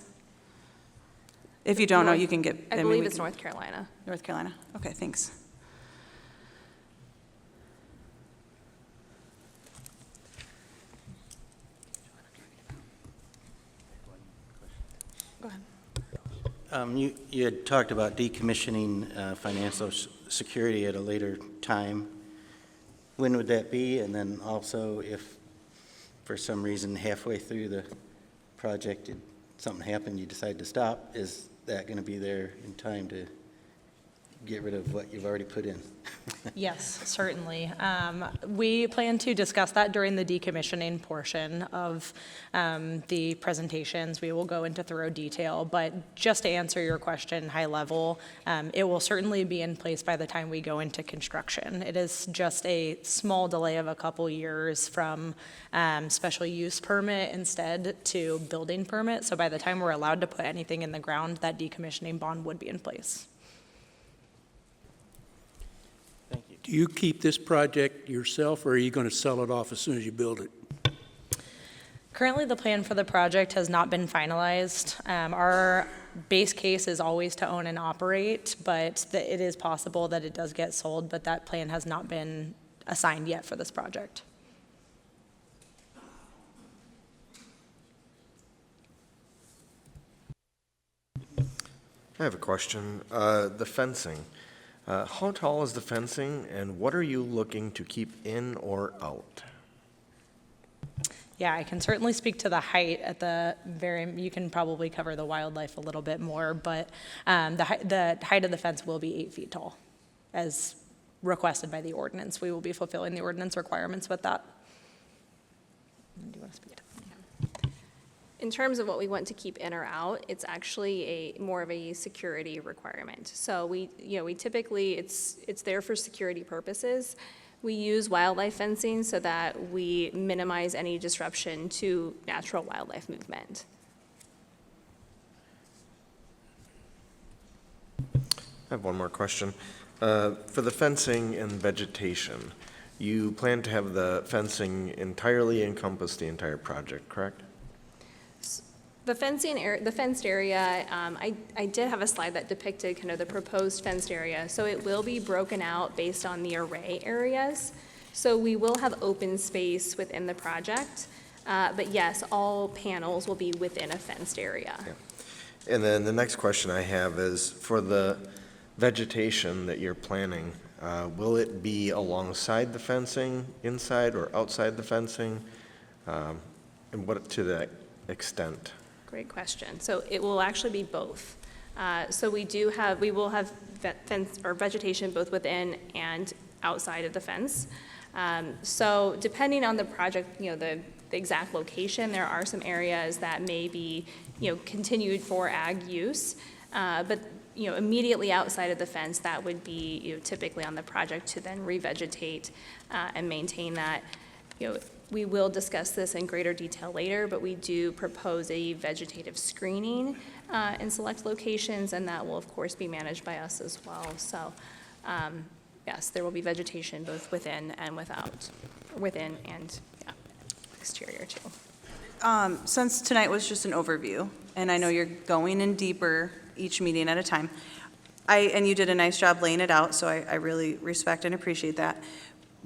If you don't know, you can get. I believe it's North Carolina. North Carolina. Okay, thanks. Go ahead. You had talked about decommissioning financial security at a later time. When would that be? And then also, if for some reason halfway through the project something happened, you decide to stop, is that going to be there in time to get rid of what you've already put in? Yes, certainly. We plan to discuss that during the decommissioning portion of the presentations. We will go into thorough detail, but just to answer your question high level, it will certainly be in place by the time we go into construction. It is just a small delay of a couple years from special use permit instead to building permit. So by the time we're allowed to put anything in the ground, that decommissioning bond would be in place. Do you keep this project yourself, or are you going to sell it off as soon as you build it? Currently, the plan for the project has not been finalized. Our base case is always to own and operate, but it is possible that it does get sold, but that plan has not been assigned yet for this project. I have a question. The fencing. How tall is the fencing, and what are you looking to keep in or out? Yeah, I can certainly speak to the height at the you can probably cover the wildlife a little bit more, but the height of the fence will be 8 feet tall, as requested by the ordinance. We will be fulfilling the ordinance requirements with that. Do you want to speak to that? In terms of what we want to keep in or out, it's actually more of a security requirement. So we typically, it's there for security purposes. We use wildlife fencing so that we minimize any disruption to natural wildlife movement. I have one more question. For the fencing and vegetation, you plan to have the fencing entirely encompass the entire project, correct? The fenced area, I did have a slide that depicted kind of the proposed fenced area. So it will be broken out based on the array areas. So we will have open space within the project. But yes, all panels will be within a fenced area. Yeah. And then the next question I have is, for the vegetation that you're planning, will it be alongside the fencing, inside or outside the fencing? And what to that extent? Great question. So it will actually be both. So we will have fence or vegetation both within and outside of the fence. So depending on the project, the exact location, there are some areas that may be, continued for ag use. But immediately outside of the fence, that would be typically on the project to then revegetate and maintain that. we will discuss this in greater detail later, but we do propose a vegetative screening in select locations, and that will, of course, be managed by us as well. So, yes, there will be vegetation both within and exterior too. Since tonight was just an overview, and I know you're going in deeper each meeting at a time, and you did a nice job laying it out, so I really respect and appreciate that.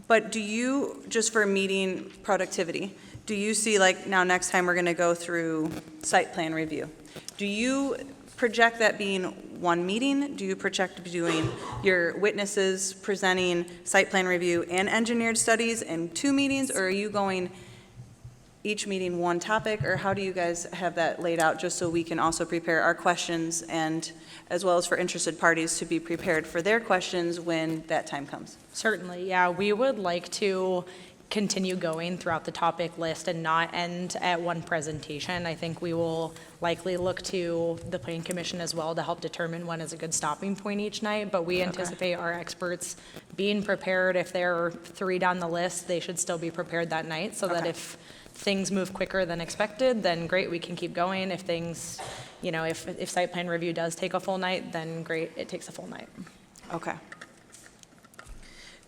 But do you, just for meeting productivity, do you see, like, now next time we're going to go through site plan review, do you project that being one meeting? Do you project doing your witnesses presenting site plan review and engineered studies in 2 meetings, or are you going each meeting one topic, or how do you guys have that laid out, just so we can also prepare our questions, and as well as for interested parties to be prepared for their questions when that time comes? Certainly, yeah. We would like to continue going throughout the topic list and not end at one presentation. I think we will likely look to the Plan Commission as well to help determine when is a good stopping point each night, but we anticipate our experts being prepared. If there are 3 down the list, they should still be prepared that night, so that if things move quicker than expected, then great, we can keep going. If things, if site plan review does take a full night, then great, it takes a full night. Okay.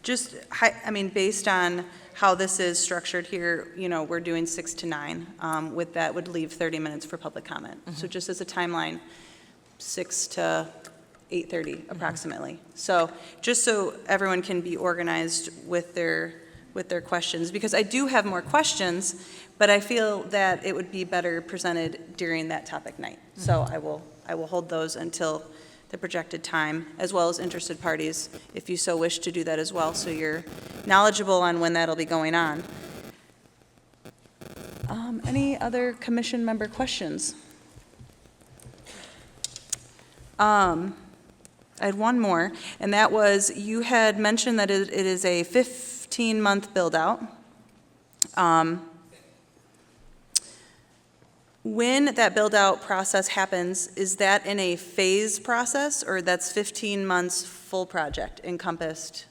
Just, based on how this is structured here, we're doing 6 to 9. With that would leave 30 minutes for public comment. So just as a timeline, 6 to 8:30 approximately. So just so everyone can be organized with their questions, because I do have more questions, but I feel that it would be better presented during that topic night. So I will hold those until the projected time, as well as interested parties, if you so wish to do that as well, so you're knowledgeable on when that'll be going on. Any other commission member questions? I had one more, and that was, you had mentioned that it is a 15-month build-out. When that build-out process happens, is that in a phase process, or that's 15 months full project encompassed,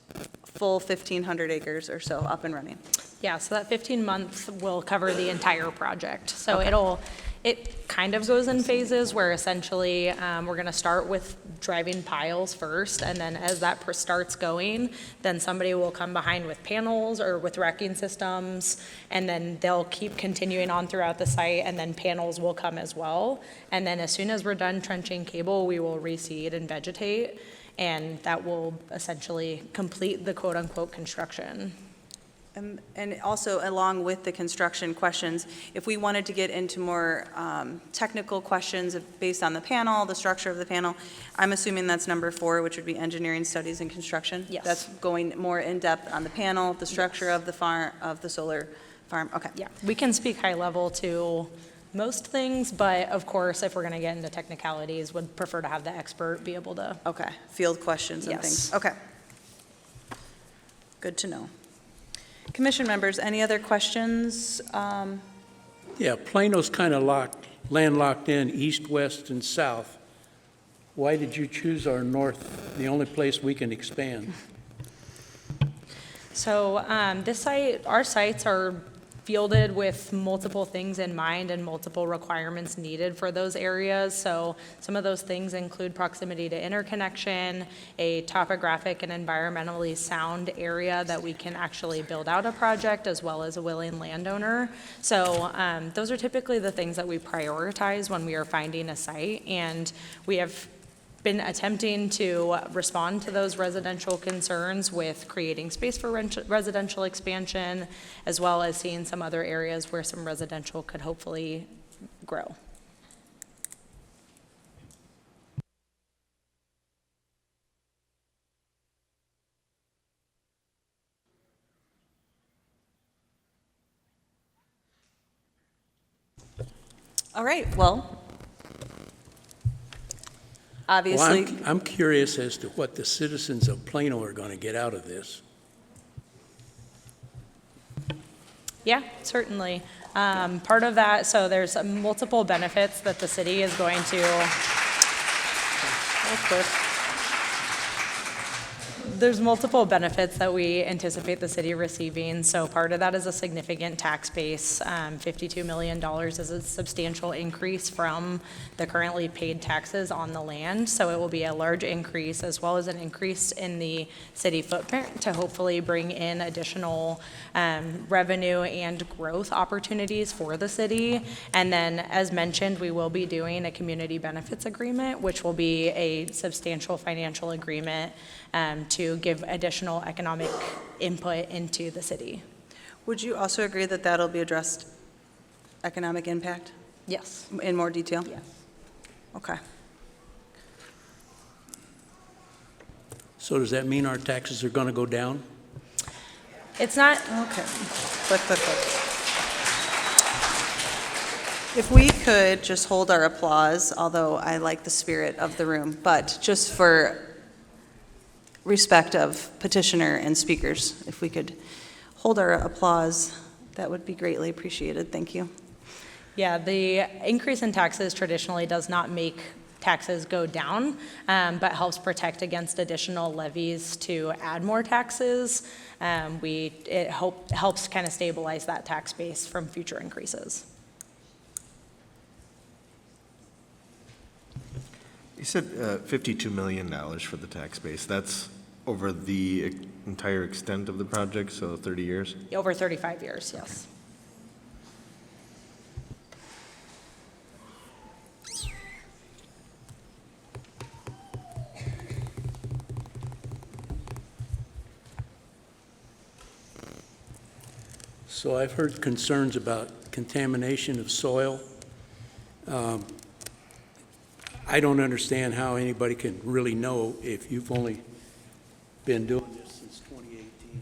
full 1,500 acres or so up and running? Yeah, so that 15 months will cover the entire project. So it kind of goes in phases, where essentially we're going to start with driving piles first, and then as that starts going, then somebody will come behind with panels or with racking systems, and then they'll keep continuing on throughout the site, and then panels will come as well. And then as soon as we're done trenching cable, we will reseed and vegetate, and that will essentially complete the quote-unquote construction. And also, along with the construction questions, if we wanted to get into more technical questions based on the panel, the structure of the panel, I'm assuming that's number 4, which would be engineering studies and construction? Yes. That's going more in-depth on the panel, the structure of the farm, of the solar farm, okay. Yeah, we can speak high level to most things, but of course, if we're going to get into technicalities, would prefer to have the expert be able to. Okay, field questions and Yes. things, okay. Good to know. Commission members, any other questions? Yeah, Plano's kind of landlocked in, east, west, and south. Why did you choose our north, the only place we can expand? So this site, our sites are fielded with multiple things in mind and multiple requirements needed for those areas. So some of those things include proximity to interconnection, a topographic and environmentally sound area that we can actually build out a project, as well as a willing landowner. So those are typically the things that we prioritize when we are finding a site, and we have been attempting to respond to those residential concerns with creating space for residential expansion, as well as seeing some other areas where some residential could hopefully grow. All right, well, obviously. Well, I'm curious as to what the citizens of Plano are going to get out of this. Yeah, certainly. Part of that, so there's multiple benefits that the city is going to. there's multiple benefits that we anticipate the city receiving. So part of that is a significant tax base. $52 million is a substantial increase from the currently paid taxes on the land. So it will be a large increase, as well as an increase in the city footprint to hopefully bring in additional revenue and growth opportunities for the city. And then, as mentioned, we will be doing a community benefits agreement, which will be a substantial financial agreement to give additional economic input into the city. Would you also agree that that'll be addressed, economic impact, Yes. in more detail? Yes. Okay. So does that mean our taxes are going to go down? It's not, Okay. Click. If we could just hold our applause, although I like the spirit of the room, but just for respect of petitioner and speakers, if we could hold our applause, that would be greatly appreciated. Thank you. yeah, the increase in taxes traditionally does not make taxes go down, but helps protect against additional levies to add more taxes. It helps kind of stabilize that tax base from future increases. You said $52 million for the tax base. That's over the entire extent of the project, so 30 years? Over 35 years, yes. So I've heard concerns about contamination of soil. I don't understand how anybody can really know if you've only been doing this since 2018.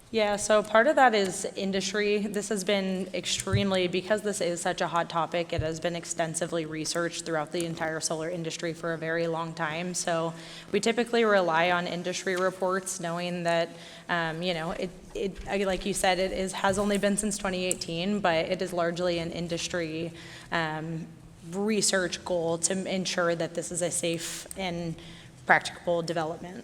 Yeah, so part of that is industry. This has been because this is such a hot topic, it has been extensively researched throughout the entire solar industry for a very long time. So we typically rely on industry reports, knowing that, like you said, has only been since 2018, but it is largely an industry research goal to ensure that this is a safe and practicable development.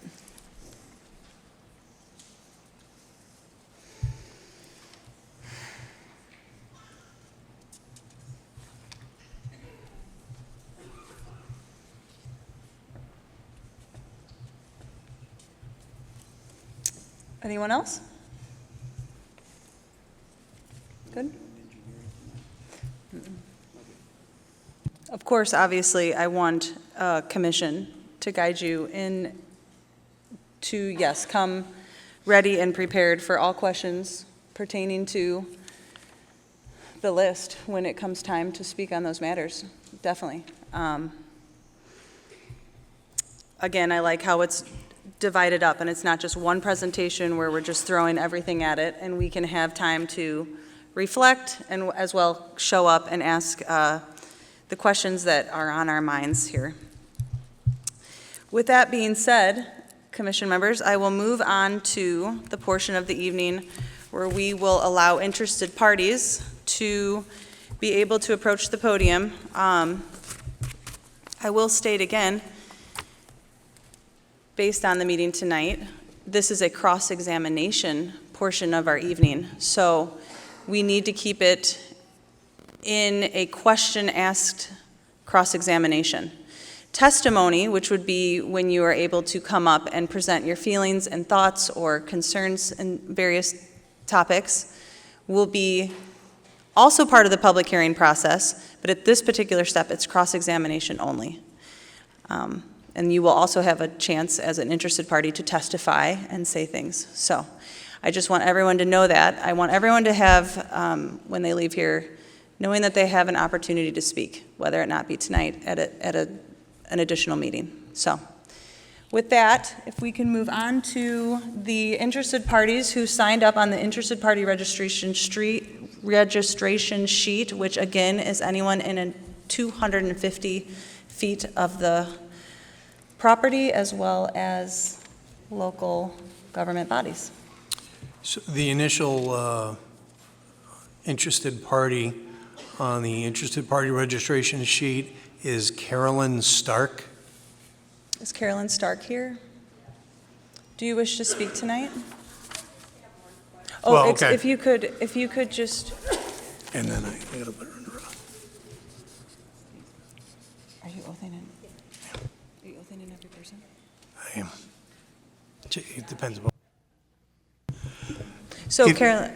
Anyone else? Good? Of course, obviously, I want a commission to guide you in to, yes, come ready and prepared for all questions pertaining to the list when it comes time to speak on those matters, definitely. Again, I like how it's divided up, and it's not just one presentation where we're just throwing everything at it, and we can have time to reflect and as well show up and ask the questions that are on our minds here. With that being said, commission members, I will move on to the portion of the evening where we will allow interested parties to be able to approach the podium. I will state again, based on the meeting tonight, this is a cross-examination portion of our evening. So we need to keep it in a question-asked cross-examination. Testimony, which would be when you are able to come up and present your feelings and thoughts or concerns in various topics, will be also part of the public hearing process, but at this particular step, it's cross-examination only. And you will also have a chance as an interested party to testify and say things. So I just want everyone to know that. I want everyone to have, when they leave here, knowing that they have an opportunity to speak, whether it not be tonight at an additional meeting. So with that, if we can move on to the interested parties who signed up on the interested party registration sheet, which again is anyone in 250 feet of the property as well as local government bodies. So the initial interested party on the interested party registration sheet is Carolyn Stark. Is Carolyn Stark here? Do you wish to speak tonight? Well, Oh, okay. if you could just, And then I gotta put her under oath. are you oathing in? Are you oathing in every person? I am. It depends upon. So If- Carolyn,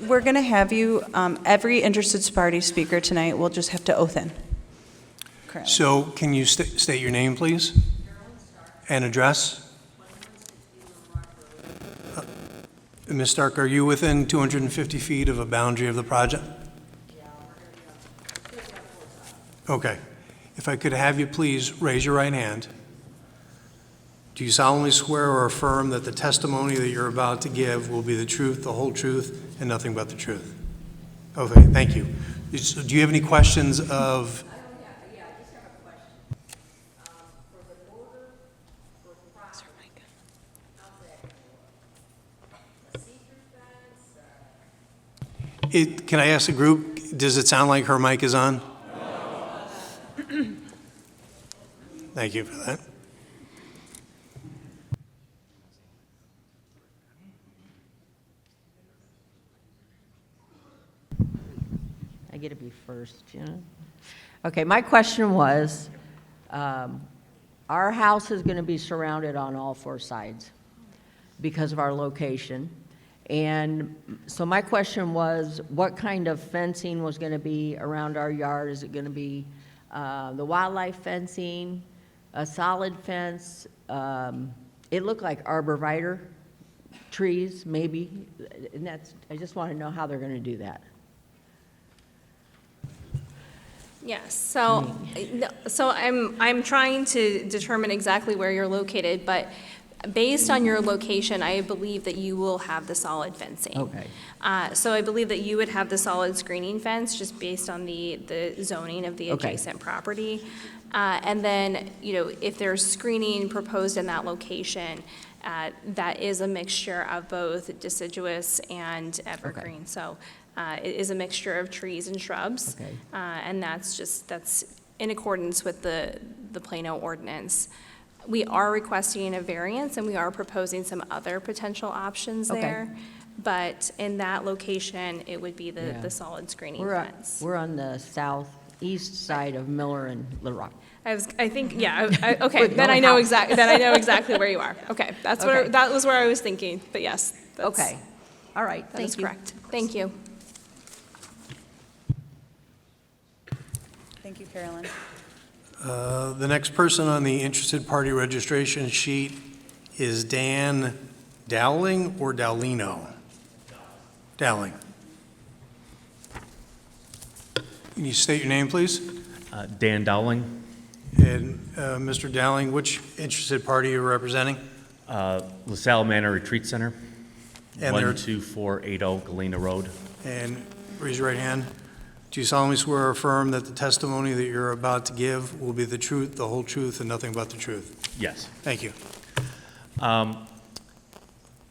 we're going to have you, every interested party speaker tonight will just have to oath in. Carolyn. So can you state your name, please? And address? Ms. Stark, are you within 250 feet of a boundary of the project? Okay. If I could have you please raise your right hand. Do you solemnly swear or affirm that the testimony that you're about to give will be the truth, the whole truth, and nothing but the truth? Okay, thank you. Do you have any questions of? Can I ask the group, does it sound like her mic is on? Thank you for that. I get to be first, you know? Okay, my question was, our house is going to be surrounded on all four sides because of our location. And so my question was, what kind of fencing was going to be around our yard? Is it going to be the wildlife fencing, a solid fence? It looked like arborvitae trees, maybe. And I just want to know how they're going to do that. Yes, so, I'm trying to determine exactly where you're located, but based on your location, I believe that you will have the solid fencing. Okay. So I believe that you would have the solid screening fence, just based on the zoning of the Okay. adjacent property. And then, if there's screening proposed in that location, that is a mixture of both deciduous and evergreen. So it is a mixture of trees and shrubs. Okay. And that's in accordance with the Plano ordinance. We are requesting a variance, and we are proposing some other potential options Okay. there. But in that location, it would be Yeah. the solid screening We're fence. we're on the southeast side of Miller and Little Rock. I think, yeah, okay, With then no I know house. then I know exactly where you are. Okay, Okay. that was where I was thinking, but yes. Okay. All right, That is thank you. correct. Thank you. Thank you, Carolyn. The next person on the interested party registration sheet is Dan Dowling or Dowlino? Dowling. Can you state your name, please? Dan Dowling, And Mr. Dowling, which interested party are you representing? LaSalle Manor Retreat Center, And their- 12480 Galena Road. And raise your right hand. Do you solemnly swear or affirm that the testimony that you're about to give will be the truth, the whole truth, and nothing but the truth? Yes. Thank you.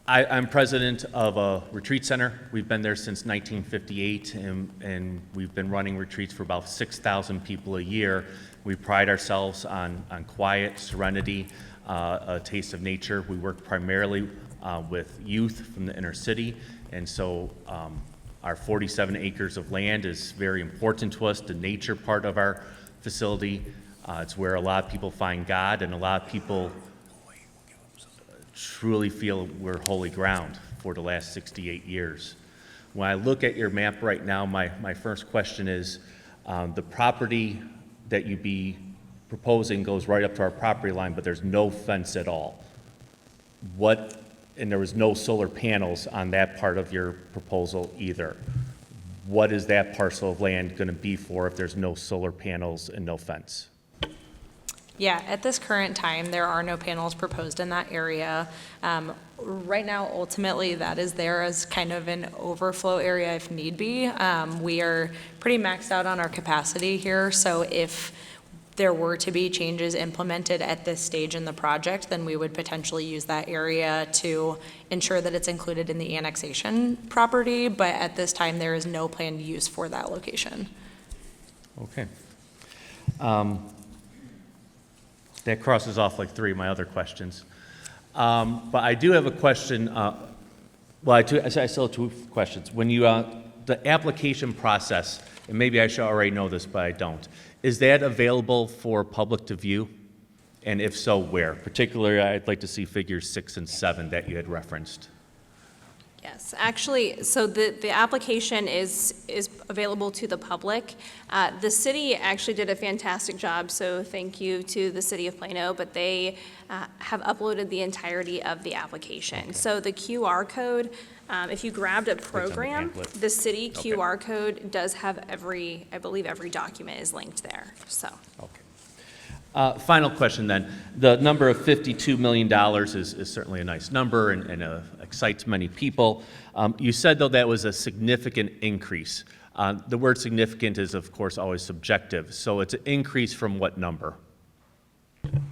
I'm president of a retreat center. We've been there since 1958, and we've been running retreats for about 6,000 people a year. We pride ourselves on quiet, serenity, a taste of nature. We work primarily with youth from the inner city, and so our 47 acres of land is very important to us, the nature part of our facility. It's where a lot of people find God, and a lot of people truly feel we're holy ground for the last 68 years. When I look at your map right now, my first question is, the property that you'd be proposing goes right up to our property line, but there's no fence at all. And there was no solar panels on that part of your proposal either. What is that parcel of land going to be for if there's no solar panels and no fence? Yeah, at this current time, there are no panels proposed in that area. Right now, ultimately, that is there as kind of an overflow area if need be. We are pretty maxed out on our capacity here, so if there were to be changes implemented at this stage in the project, then we would potentially use that area to ensure that it's included in the annexation property, but at this time, there is no planned use for that location. Okay. That crosses off like three of my other questions. But I do have a question, well, I still have two questions. When you, the application process, and maybe I should already know this, but I don't, is that available for public to view? And if so, where? Particularly, I'd like to see figures 6 and 7 that you had referenced. Yes, actually, so the application is available to the public. The city actually did a fantastic job, so thank you to the city of Plano, but they have uploaded the entirety of the application. So the QR code, if you grabbed a program, pamphlet. the city Okay. QR code does have I believe every document is linked there, so. Okay. Final question then. The number of $52 million is certainly a nice number and excites many people. You said, though, that was a significant increase. The word significant is, of course, always subjective. So it's an increase from what number?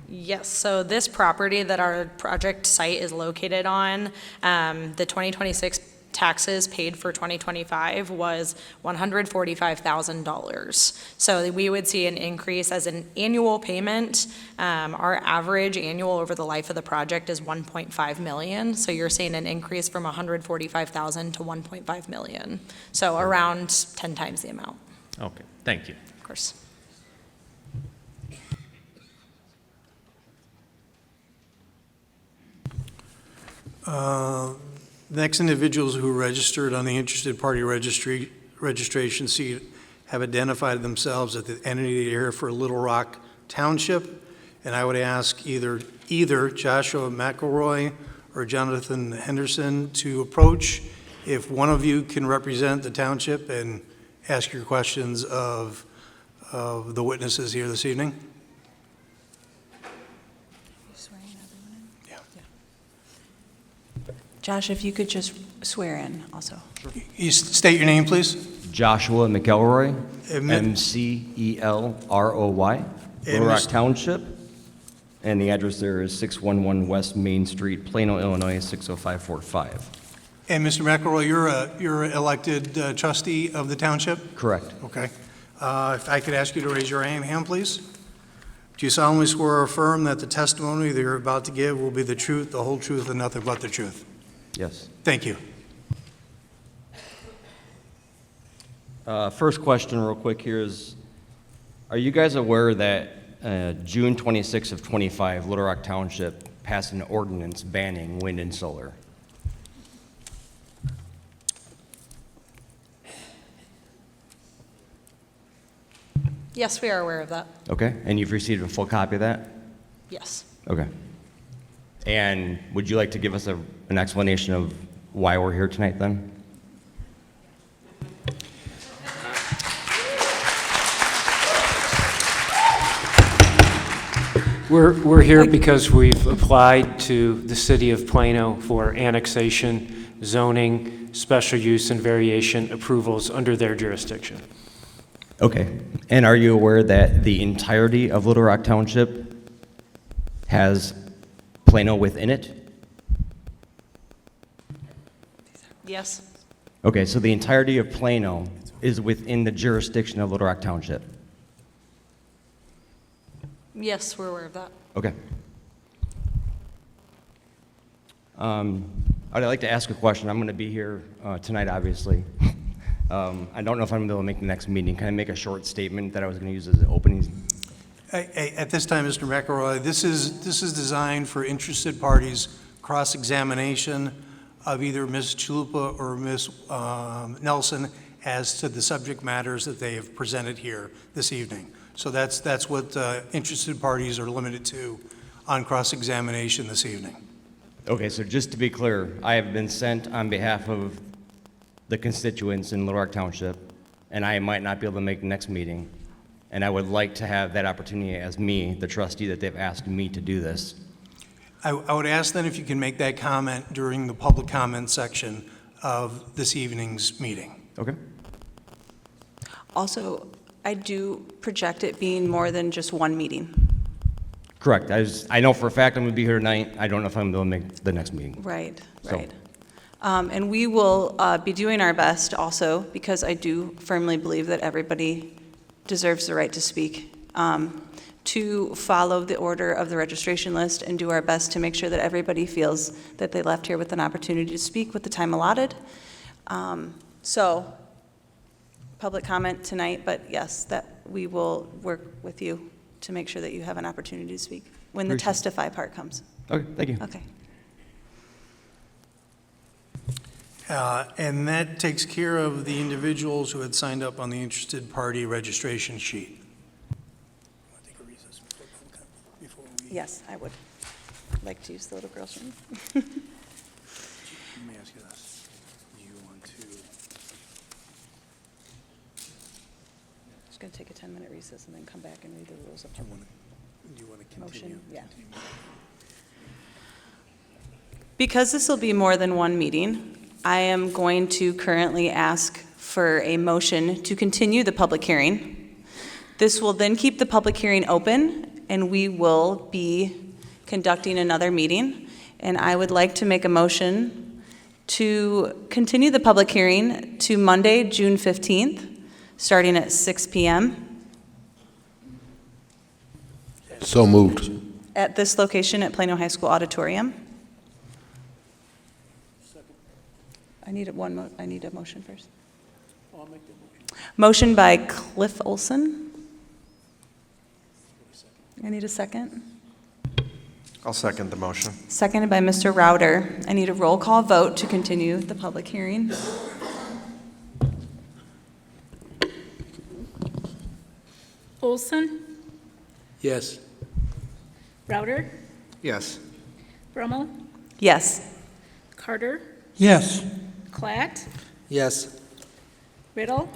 Yes, so this property that our project site is located on, the 2026 taxes paid for 2025 was $145,000. So we would see an increase as an annual payment. Our average annual over the life of the project is 1.5 million. So you're seeing an increase from 145,000 to 1.5 million. So around 10 times the amount, Okay, thank you. of course. The next individuals who registered on the interested party registration sheet have identified themselves as the entity here for Little Rock Township, and I would ask either Joshua McElroy or Jonathan Henderson to approach. If one of you can represent the township and ask your questions of the witnesses here this evening. Josh, if you could just swear in also. You state your name, please. Joshua McElroy, Admit- McElroy, And Little Rock Mr. Township, and the address there is 611 West Main Street, Plano, Illinois, 60545. And Mr. McElroy, you're an elected trustee of the township? Correct. Okay. If I could ask you to raise your hand, please. Do you solemnly swear or affirm that the testimony that you're about to give will be the truth, the whole truth, and nothing but the truth? Yes. Thank you. First question real quick here is, are you guys aware that June 26th of 25, Little Rock Township passed an ordinance banning wind and solar? Yes, we are aware of that. Okay, and you've received a full copy of that? Yes. Okay. And would you like to give us an explanation of why we're here tonight then? We're here because we've applied to the city of Plano for annexation, zoning, special use, and variation approvals under their jurisdiction. Okay. And are you aware that the entirety of Little Rock Township has Plano within it? Yes. Okay, so the entirety of Plano is within the jurisdiction of Little Rock Township? Yes, we're aware of that. Okay. I'd like to ask a question. I'm going to be here tonight, obviously. I don't know if I'm going to be able to make the next meeting. Can I make a short statement that I was going to use as an opening? At this time, Mr. McElroy, this is designed for interested parties, cross-examination of either Ms. Chalupa or Ms. Nelson as to the subject matters that they have presented here this evening. So that's what interested parties are limited to on cross-examination this evening. Okay, so just to be clear, I have been sent on behalf of the constituents in Little Rock Township, and I might not be able to make the next meeting. And I would like to have that opportunity as me, the trustee, that they've asked me to do this. I would ask then if you can make that comment during the public comment section of this evening's meeting. Okay? Also, I do project it being more than just one meeting. Correct. I know for a fact I'm going to be here tonight. I don't know if I'm going to make the next meeting. Right, So- right. And we will be doing our best also, because I do firmly believe that everybody deserves the right to speak to follow the order of the registration list and do our best to make sure that everybody feels that they left here with an opportunity to speak with the time allotted. So, public comment tonight, but yes, that we will work with you to make sure that you have an opportunity to speak when the testify part comes. Okay, thank you. Okay. And that takes care of the individuals who had signed up on the interested party registration sheet. Want to take a recess before we- Yes, I would like to use the little girl's room. Let me ask you this. Do you want to? Just going to take a 10-minute recess and then come back and read the rules of public. Do you want to continue? Motion, yeah. Continue. Because this will be more than one meeting, I am going to currently ask for a motion to continue the public hearing. This will then keep the public hearing open, and we will be conducting another meeting. And I would like to make a motion to continue the public hearing to Monday, June 15th, starting at 6 p.m. So moved. at this location at Plano High School Auditorium. I need a motion first. I'll make the motion. Motion by Cliff Olson. I need a second. I'll second the motion. Seconded by Mr. Rauter. I need a roll call vote to continue the public hearing. Olson, Yes. Router, Yes. Brummel, Yes. Carter, Yes. Klatt, Yes. Riddle,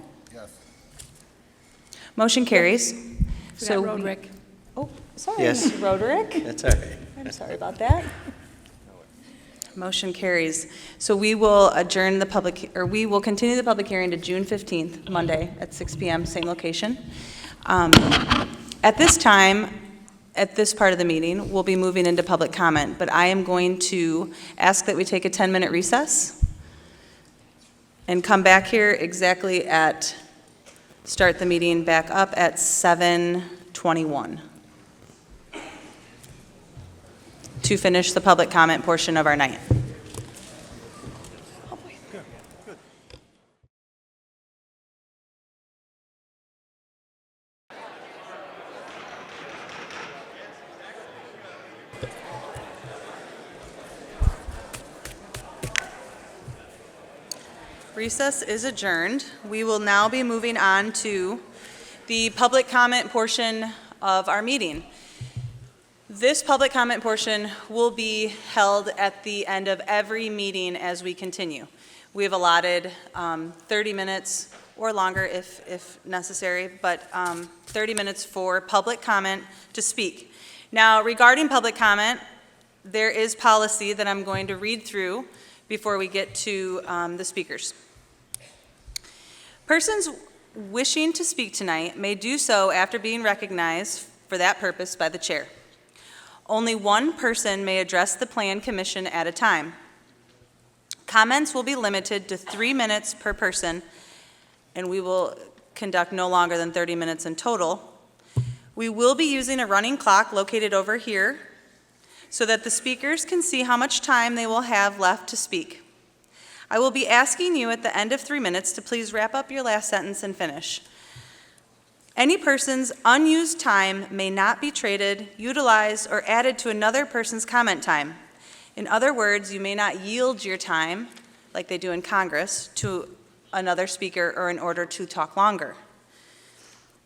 Motion carries. we got we- Roderick. Oh, sorry, Yes. Mr. Roderick. That's all right. I'm sorry about that. Motion carries. So we will adjourn the public, or we will continue the public hearing to June 15th, Monday, at 6 p.m., same location. At this time, at this part of the meeting, we'll be moving into public comment, but I am going to ask that we take a 10-minute recess and come back here exactly at, start the meeting back up at 7:21 to finish the public comment portion of our night. Recess is adjourned. We will now be moving on to the public comment portion of our meeting. This public comment portion will be held at the end of every meeting as we continue. We have allotted 30 minutes or longer if necessary, but 30 minutes for public comment to speak. Now, regarding public comment, there is policy that I'm going to read through before we get to the speakers. Persons wishing to speak tonight may do so after being recognized for that purpose by the chair. Only one person may address the Plan Commission at a time. Comments will be limited to 3 minutes per person, and we will conduct no longer than 30 minutes in total. We will be using a running clock located over here so that the speakers can see how much time they will have left to speak. I will be asking you at the end of 3 minutes to please wrap up your last sentence and finish. Any person's unused time may not be traded, utilized, or added to another person's comment time. In other words, you may not yield your time, like they do in Congress, to another speaker or in order to talk longer.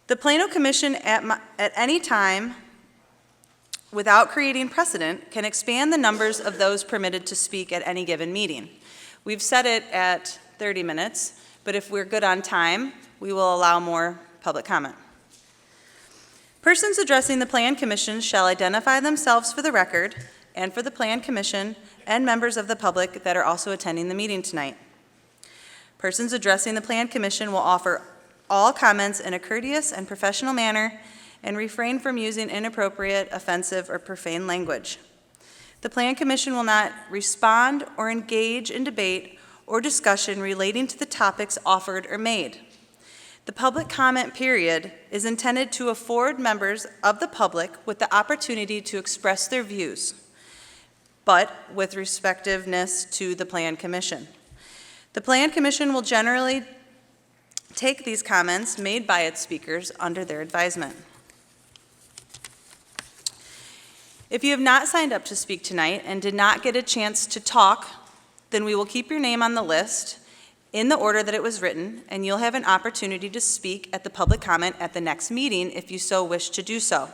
The Plano Commission at any time, without creating precedent, can expand the numbers of those permitted to speak at any given meeting. We've set it at 30 minutes, but if we're good on time, we will allow more public comment. Persons addressing the Plan Commission shall identify themselves for the record and for the Plan Commission and members of the public that are also attending the meeting tonight. Persons addressing the Plan Commission will offer all comments in a courteous and professional manner and refrain from using inappropriate, offensive, or profane language. The Plan Commission will not respond or engage in debate or discussion relating to the topics offered or made. The public comment period is intended to afford members of the public with the opportunity to express their views, but with respectiveness to the Plan Commission. The Plan Commission will generally take these comments made by its speakers under their advisement. If you have not signed up to speak tonight and did not get a chance to talk, then we will keep your name on the list in the order that it was written, and you'll have an opportunity to speak at the public comment at the next meeting if you so wish to do so.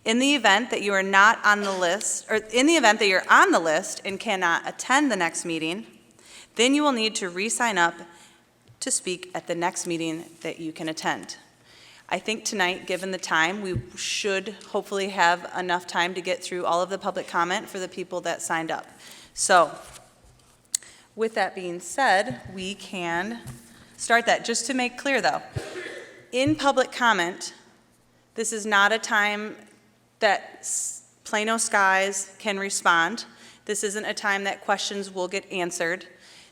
In the event that you are not on the list, or in the event that you're on the list and cannot attend the next meeting, then you will need to re-sign up to speak at the next meeting that you can attend. I think tonight, given the time, we should hopefully have enough time to get through all of the public comment for the people that signed up. So, with that being said, we can start that. Just to make clear though, in public comment, this is not a time that Plano Skies can respond. This isn't a time that questions will get answered.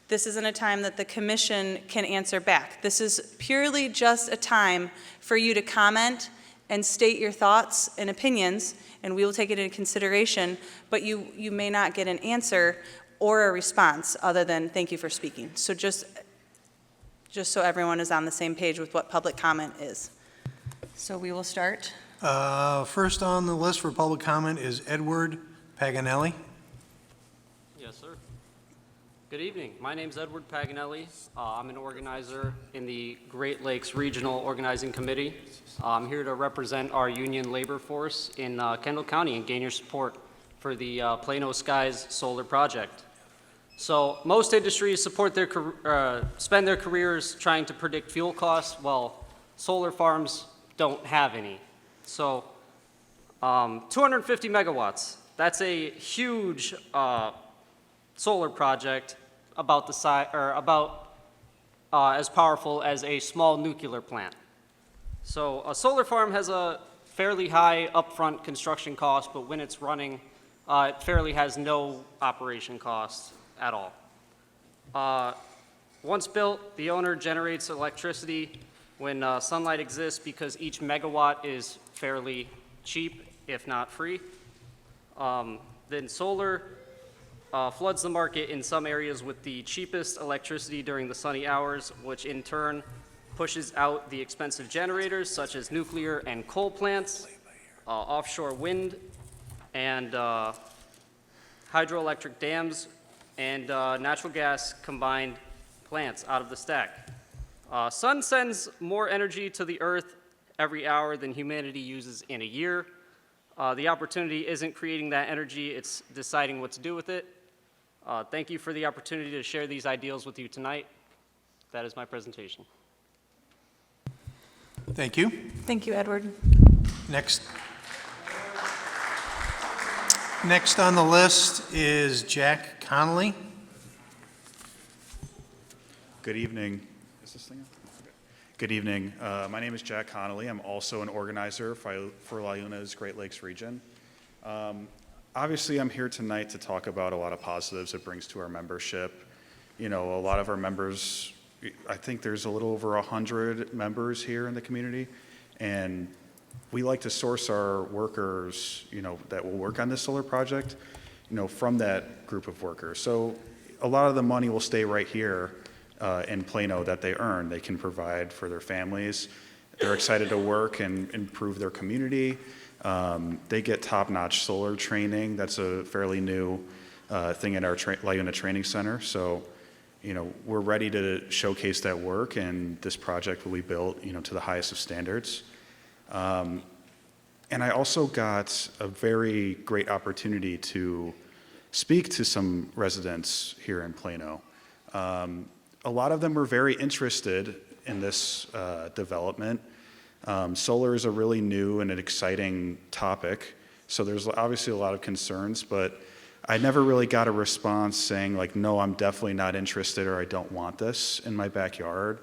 This isn't a time that the commission can answer back. This is purely just a time for you to comment and state your thoughts and opinions, and we will take it into consideration, but you may not get an answer or a response other than thank you for speaking. So just so everyone is on the same page with what public comment is. So we will start. First on the list for public comment is Edward Paganelli. Yes, sir. Good evening. My name's Edward Paganelli. I'm an organizer in the Great Lakes Regional Organizing Committee. I'm here to represent our union labor force in Kendall County and gain your support for the Plano Skies solar project. So most industries spend their careers trying to predict fuel costs, while solar farms don't have any. So 250 megawatts, that's a huge solar project, about the size, or about as powerful as a small nuclear plant. So a solar farm has a fairly high upfront construction cost, but when it's running, it fairly has no operation costs at all. Once built, the owner generates electricity when sunlight exists because each megawatt is fairly cheap, if not free. Then solar floods the market in some areas with the cheapest electricity during the sunny hours, which in turn pushes out the expensive generators such as nuclear and coal plants, offshore wind, and hydroelectric dams, and natural gas combined plants out of the stack. Sun sends more energy to the earth every hour than humanity uses in a year. The opportunity isn't creating that energy, it's deciding what to do with it. Thank you for the opportunity to share these ideals with you tonight. That is my presentation. Thank you. Thank you, Edward. Next on the list is Jack Connolly. Good evening. Is this thing on? Okay. Good evening. My name is Jack Connolly. I'm also an organizer for La Yuna's Great Lakes region. Obviously, I'm here tonight to talk about a lot of positives it brings to our membership. You know, a lot of our members, I think there's a little over 100 members here in the community, and we like to source our workers, you know, that will work on this solar project, you know, from that group of workers. So a lot of the money will stay right here in Plano that they earn. They can provide for their families. They're excited to work and improve their community. They get top-notch solar training. That's a fairly new thing at our La Yuna Training Center. So, you know, we're ready to showcase that work, and this project will be built, you know, to the highest of standards. And I also got a very great opportunity to speak to some residents here in Plano. A lot of them were very interested in this development. Solar is a really new and an exciting topic, so there's obviously a lot of concerns, but I never really got a response saying like, no, I'm definitely not interested, or I don't want this in my backyard.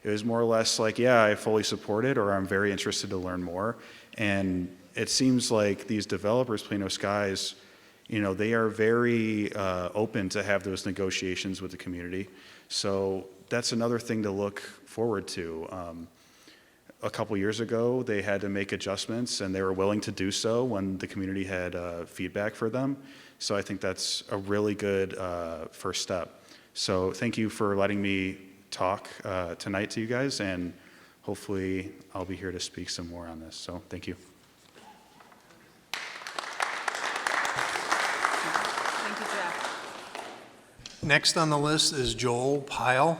It was more or less like, yeah, I fully support it, or I'm very interested to learn more. And it seems like these developers, Plano Skies, you know, they are very open to have those negotiations with the community. So that's another thing to look forward to. a couple years ago, they had to make adjustments, and they were willing to do so when the community had feedback for them. So I think that's a really good first step. So thank you for letting me talk tonight to you guys, and hopefully I'll be here to speak some more on this. So thank you. Thank you, Jack. Next on the list is Joel Pyle.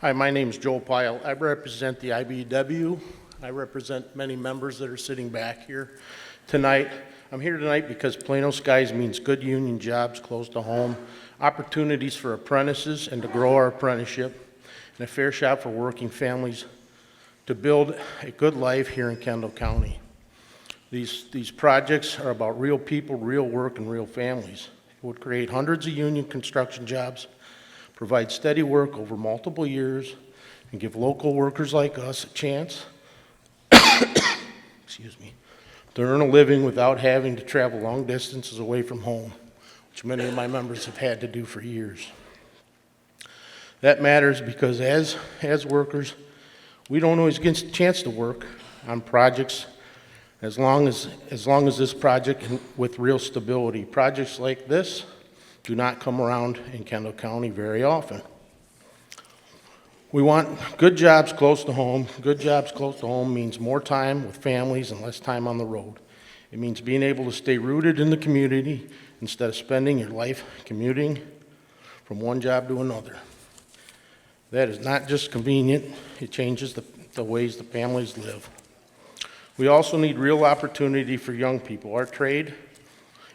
Hi, my name is Joel Pyle. I represent the IBEW. I represent many members that are sitting back here tonight. I'm here tonight because Plano Skies means good union jobs close to home, opportunities for apprentices and to grow our apprenticeship, and a fair shot for working families to build a good life here in Kendall County. These projects are about real people, real work, and real families. It would create hundreds of union construction jobs, provide steady work over multiple years, and give local workers like us a chance excuse me, to earn a living without having to travel long distances away from home, which many of my members have had to do for years. That matters because as workers, we don't always get a chance to work on projects as long as this project with real stability. Projects like this do not come around in Kendall County very often. We want good jobs close to home. Good jobs close to home means more time with families and less time on the road. It means being able to stay rooted in the community instead of spending your life commuting from one job to another. That is not just convenient, it changes the ways the families live. We also need real opportunity for young people.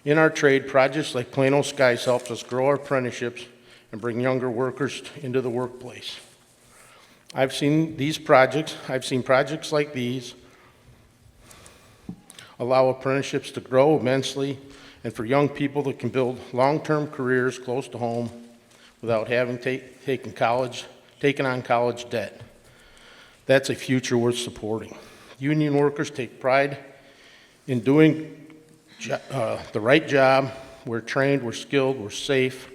In our trade, projects like Plano Skies helps us grow our apprenticeships and bring younger workers into the workplace. I've seen projects like these allow apprenticeships to grow immensely and for young people that can build long-term careers close to home without having taken on college debt. That's a future worth supporting. Union workers take pride in doing the right job. We're trained, we're skilled, we're safe,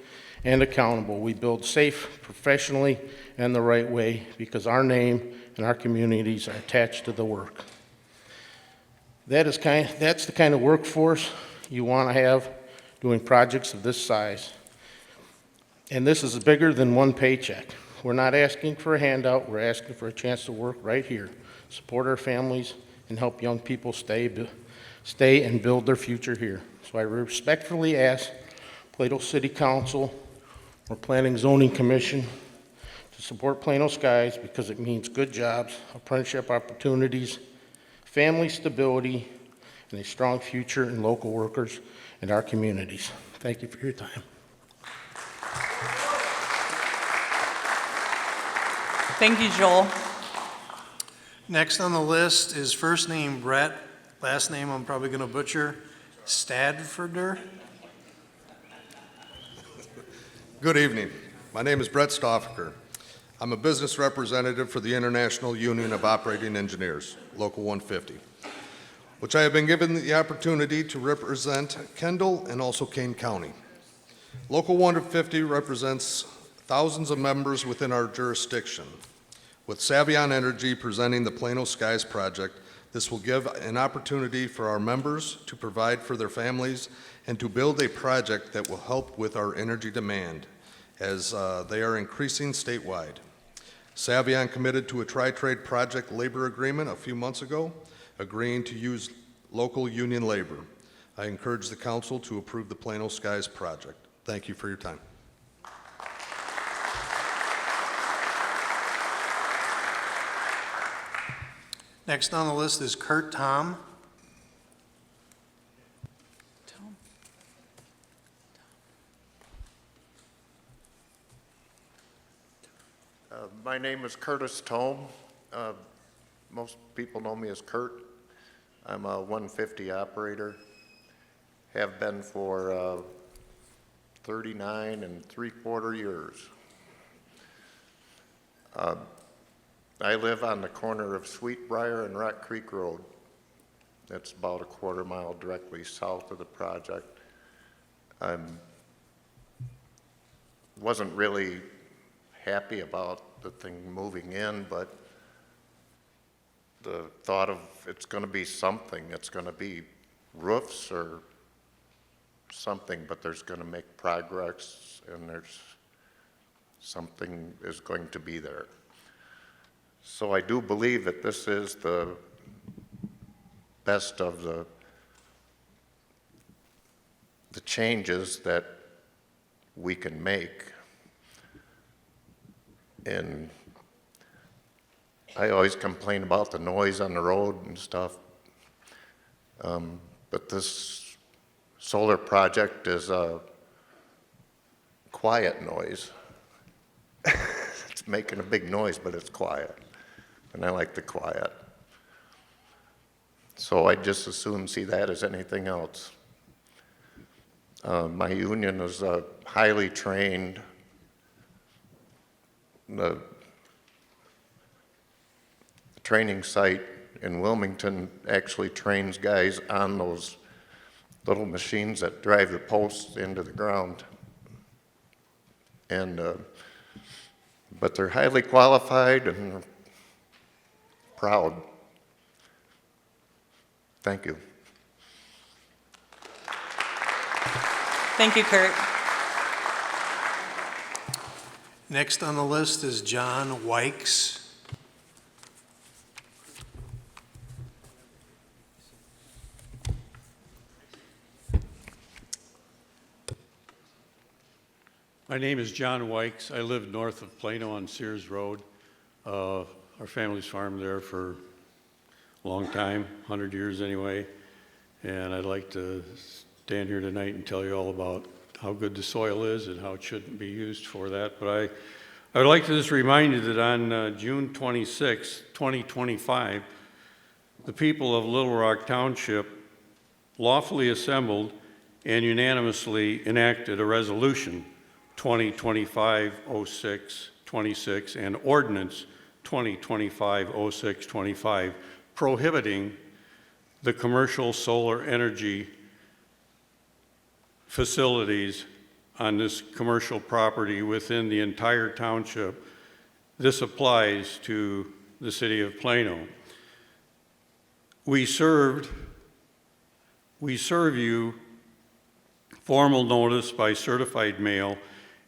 and accountable. We build safe professionally and the right way because our name and our communities are attached to the work. That's the kind of workforce you want to have doing projects of this size. And this is bigger than one paycheck. We're not asking for a handout, we're asking for a chance to work right here, support our families, and help young people stay and build their future here. So I respectfully ask Plano City Council or Planning Zoning Commission to support Plano Skies because it means good jobs, apprenticeship opportunities, family stability, and a strong future in local workers and our communities. Thank you for your time. Thank you, Joel. Next on the list is first name Brett, last name I'm probably going to butcher, Stadforder. Good evening. My name is Brett Stoffaker. I'm a business representative for the International Union of Operating Engineers, Local 150, which I have been given the opportunity to represent Kendall and also Kane County. Local 150 represents thousands of members within our jurisdiction. With Savion Energy presenting the Plano Skies project, this will give an opportunity for our members to provide for their families and to build a project that will help with our energy demand as they are increasing statewide. Savion committed to a tri-trade project labor agreement a few months ago, agreeing to use local union labor. I encourage the council to approve the Plano Skies project. Thank you for your time. Next on the list is Kurt Tom. My name is Curtis Tome. Most people know me as Kurt. I'm a 150 operator. Have been for 39 3/4 years. I live on the corner of Sweetbriar and Rock Creek Road. That's about a 1/4 mile directly south of the project. I wasn't really happy about the thing moving in, but the thought of it's going to be something, it's going to be roofs or something, but there's going to make progress and there's something is going to be there. So I do believe that this is the best of the changes that we can make. And I always complain about the noise on the road and stuff, but this solar project is a quiet noise. It's making a big noise, but it's quiet, and I like the quiet. So I just as soon see that as anything else. My union is highly trained. The training site in Wilmington actually trains guys on those little machines that drive the posts into the ground. And, but they're highly qualified and proud. Thank you. Thank you, Kurt. Next on the list is John Wykes. My name is John Wykes. I live north of Plano on Sears Road. Our family's farmed there for a long time, 100 years anyway. And I'd like to stand here tonight and tell you all about how good the soil is and how it shouldn't be used for that. But I would like to just remind you that on June 26, 2025, the people of Little Rock Township lawfully assembled and unanimously enacted a resolution 2025-06-26 and ordinance 2025-06-25 prohibiting the commercial solar energy facilities on this commercial property within the entire township. This applies to the city of Plano. We serve you formal notice by certified mail,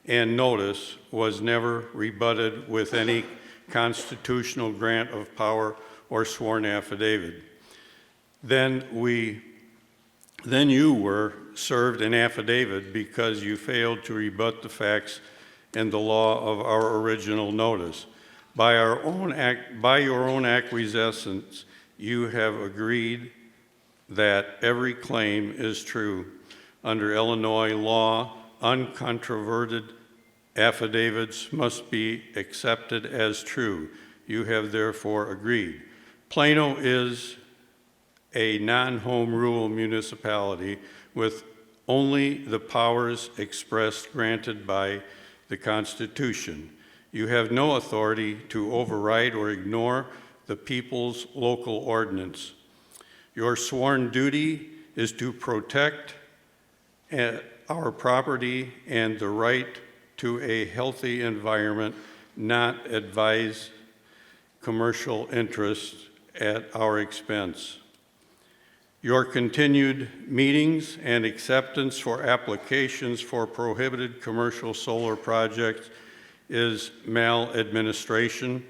and notice was never rebutted with any constitutional grant of power or sworn affidavit. Then you were served an affidavit because you failed to rebut the facts and the law of our original notice. By your own acquiescence, you have agreed that every claim is true. Under Illinois law, uncontroverted affidavits must be accepted as true. You have therefore agreed. Plano is a non-home rule municipality with only the powers expressed granted by the Constitution. You have no authority to override or ignore the people's local ordinance. Your sworn duty is to protect our property and the right to a healthy environment, not advise commercial interests at our expense. Your continued meetings and acceptance for applications for prohibited commercial solar projects is maladministration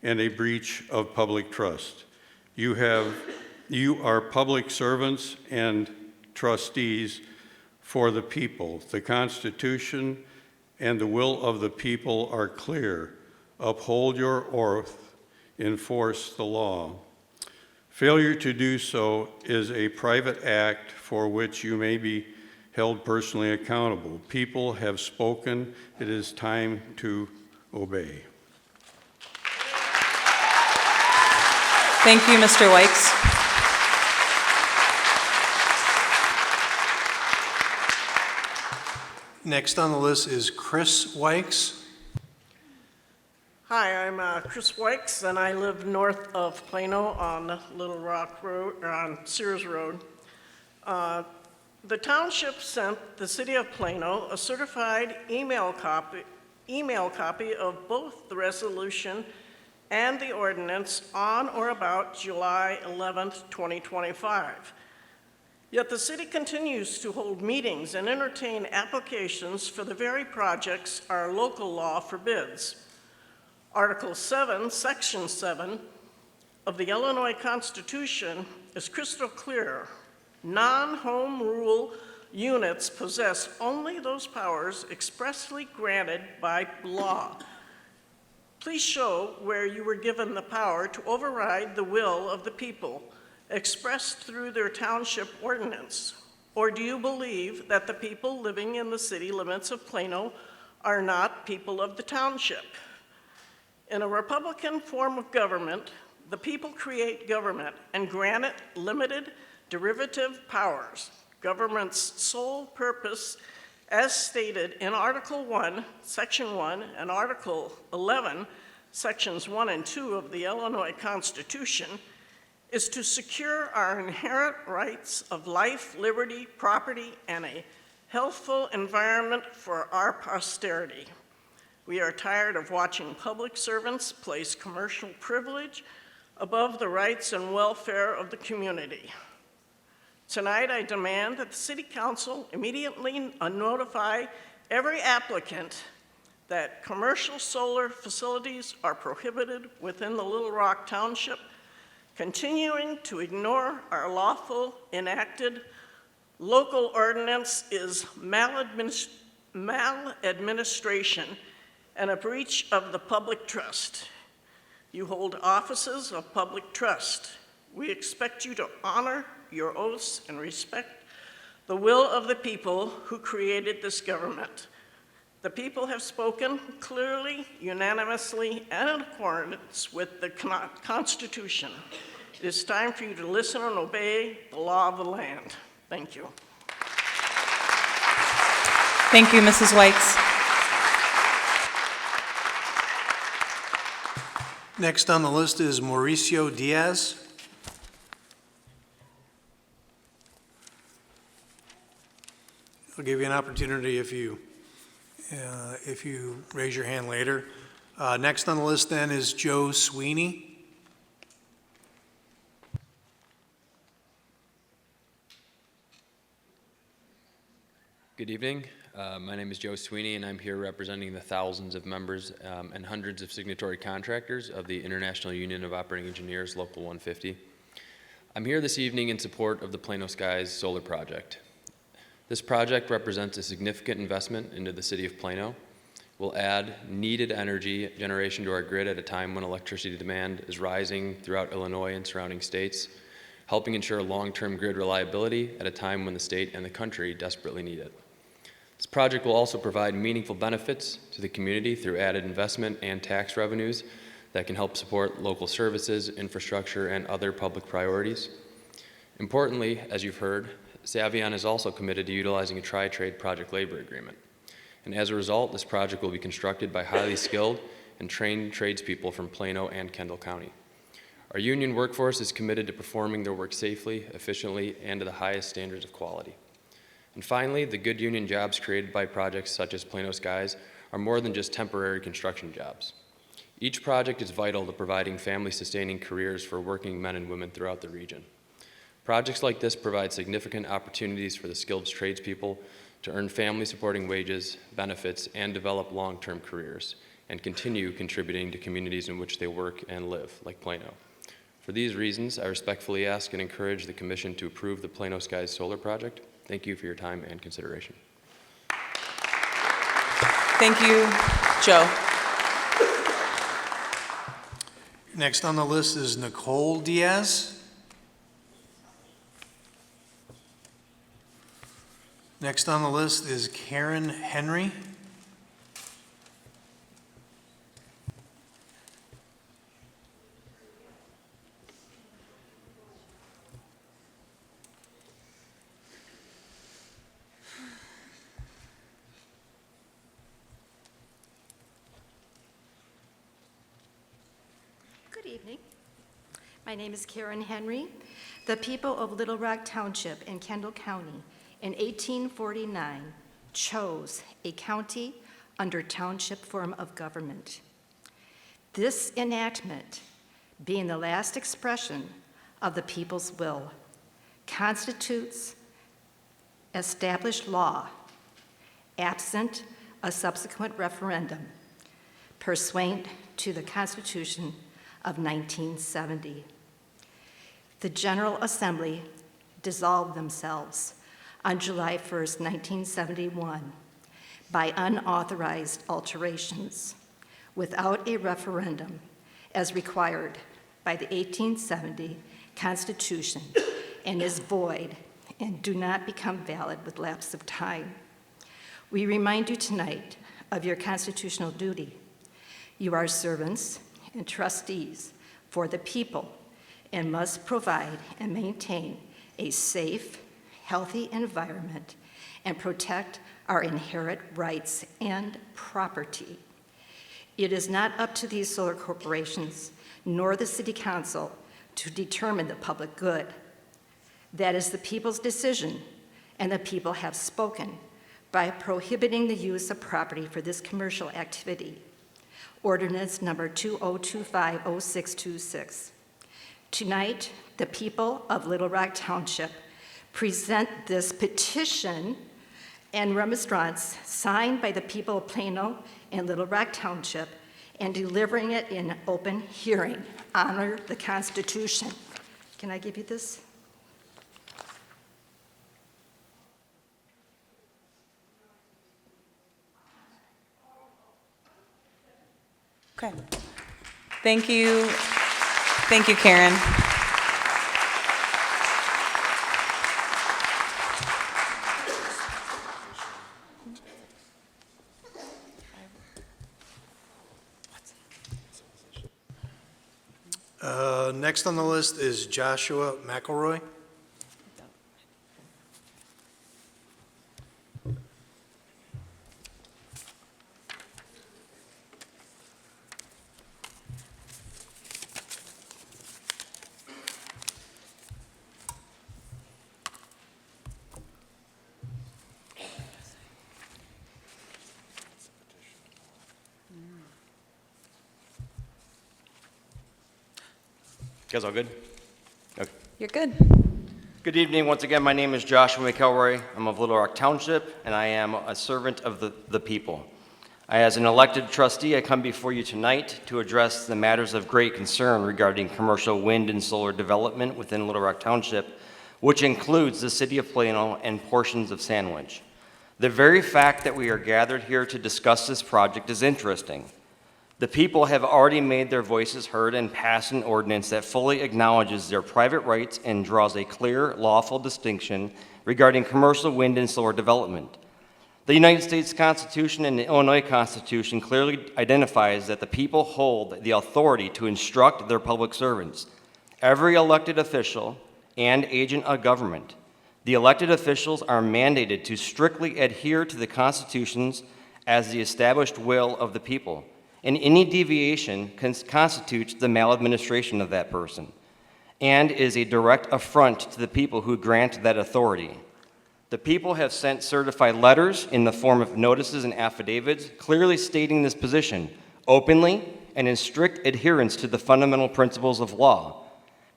and a breach of public trust. You are public servants and trustees for the people. The Constitution and the will of the people are clear. Uphold your oath, enforce the law. Failure to do so is a private act for which you may be held personally accountable. People have spoken. It is time to obey. Thank you, Mr. Wykes. Next on the list is Chris Wykes. Hi, I'm Chris Wykes, and I live north of Plano on Little Rock Road, or on Sears Road. The township sent the city of Plano a certified email copy email copy of both the resolution and the ordinance on or about July 11th, 2025. Yet the city continues to hold meetings and entertain applications for the very projects our local law forbids. Article 7, Section 7 of the Illinois Constitution is crystal clear. Non-home rule units possess only those powers expressly granted by law. Please show where you were given the power to override the will of the people expressed through their township ordinance. Or do you believe that the people living in the city limits of Plano are not people of the township? In a Republican form of government, the people create government and grant it limited derivative powers. Government's sole purpose, as stated in Article 1, Section 1, and Article 11, Sections 1 and 2 of the Illinois Constitution, is to secure our inherent rights of life, liberty, property, and a healthful environment for our posterity. We are tired of watching public servants place commercial privilege above the rights and welfare of the community. Tonight, I demand that the City Council immediately notify every applicant that commercial solar facilities are prohibited within the Little Rock Township. Continuing to ignore our lawful enacted local ordinance is maladministration and a breach of the public trust. You hold offices of public trust. We expect you to honor your oaths and respect the will of the people who created this government. The people have spoken clearly, unanimously, and in accordance with the Constitution. It is time for you to listen and obey the law of the land. Thank you. Thank you, Mrs. Wykes. Next on the list is Mauricio Diaz. I'll give you an opportunity if you raise your hand later. Next on the list then is Joe Sweeney. Good evening. My name is Joe Sweeney, and I'm here representing the thousands of members and hundreds of signatory contractors of the International Union of Operating Engineers, Local 150. I'm here this evening in support of the Plano Skies solar project. This project represents a significant investment into the city of Plano, will add needed energy generation to our grid at a time when electricity demand is rising throughout Illinois and surrounding states, helping ensure long-term grid reliability at a time when the state and the country desperately need it. This project will also provide meaningful benefits to the community through added investment and tax revenues that can help support local services, infrastructure, and other public priorities. Importantly, as you've heard, Savion is also committed to utilizing a tri-trade project labor agreement. And as a result, this project will be constructed by highly skilled and trained tradespeople from Plano and Kendall County. Our union workforce is committed to performing their work safely, efficiently, and to the highest standards of quality. And finally, the good union jobs created by projects such as Plano Skies are more than just temporary construction jobs. Each project is vital to providing family-sustaining careers for working men and women throughout the region. Projects like this provide significant opportunities for the skilled tradespeople to earn family-supporting wages, benefits, and develop long-term careers, and continue contributing to communities in which they work and live, like Plano. For these reasons, I respectfully ask and encourage the Commission to approve the Plano Skies solar project. Thank you for your time and consideration. Thank you, Joe. Next on the list is Nicole Diaz. Next on the list is Karen Henry. Good evening. My name is Karen Henry. The people of Little Rock Township in Kendall County in 1849 chose a county under township form of government. This enactment, being the last expression of the people's will, constitutes established law, absent a subsequent referendum, pursuant to the Constitution of 1970. The General Assembly dissolved themselves on July 1st, 1971, by unauthorized alterations without a referendum as required by the 1870 Constitution, and is void and do not become valid with lapse of time. We remind you tonight of your constitutional duty. You are servants and trustees for the people and must provide and maintain a safe, healthy environment and protect our inherent rights and property. It is not up to these solar corporations nor the City Council to determine the public good. That is the people's decision, and the people have spoken by prohibiting the use of property for this commercial activity. Ordinance number 2025-0626. Tonight, the people of Little Rock Township present this petition and remonstrance signed by the people of Plano and Little Rock Township and delivering it in open hearing. Honor the Constitution. Can I give you this? Okay. Thank you. Thank you, Karen. Next on the list is Joshua McElroy. You guys all good? Okay. You're good. Good evening. Once again, my name is Joshua McElroy. I'm of Little Rock Township, and I am a servant of the people. As an elected trustee, I come before you tonight to address the matters of great concern regarding commercial wind and solar development within Little Rock Township, which includes the city of Plano and portions of Sandwich. The very fact that we are gathered here to discuss this project is interesting. The people have already made their voices heard and passed an ordinance that fully acknowledges their private rights and draws a clear, lawful distinction regarding commercial wind and solar development. The United States Constitution and the Illinois Constitution clearly identifies that the people hold the authority to instruct their public servants. Every elected official and agent of government, the elected officials are mandated to strictly adhere to the constitutions as the established will of the people, and any deviation constitutes the maladministration of that person and is a direct affront to the people who grant that authority. The people have sent certified letters in the form of notices and affidavits clearly stating this position openly and in strict adherence to the fundamental principles of law.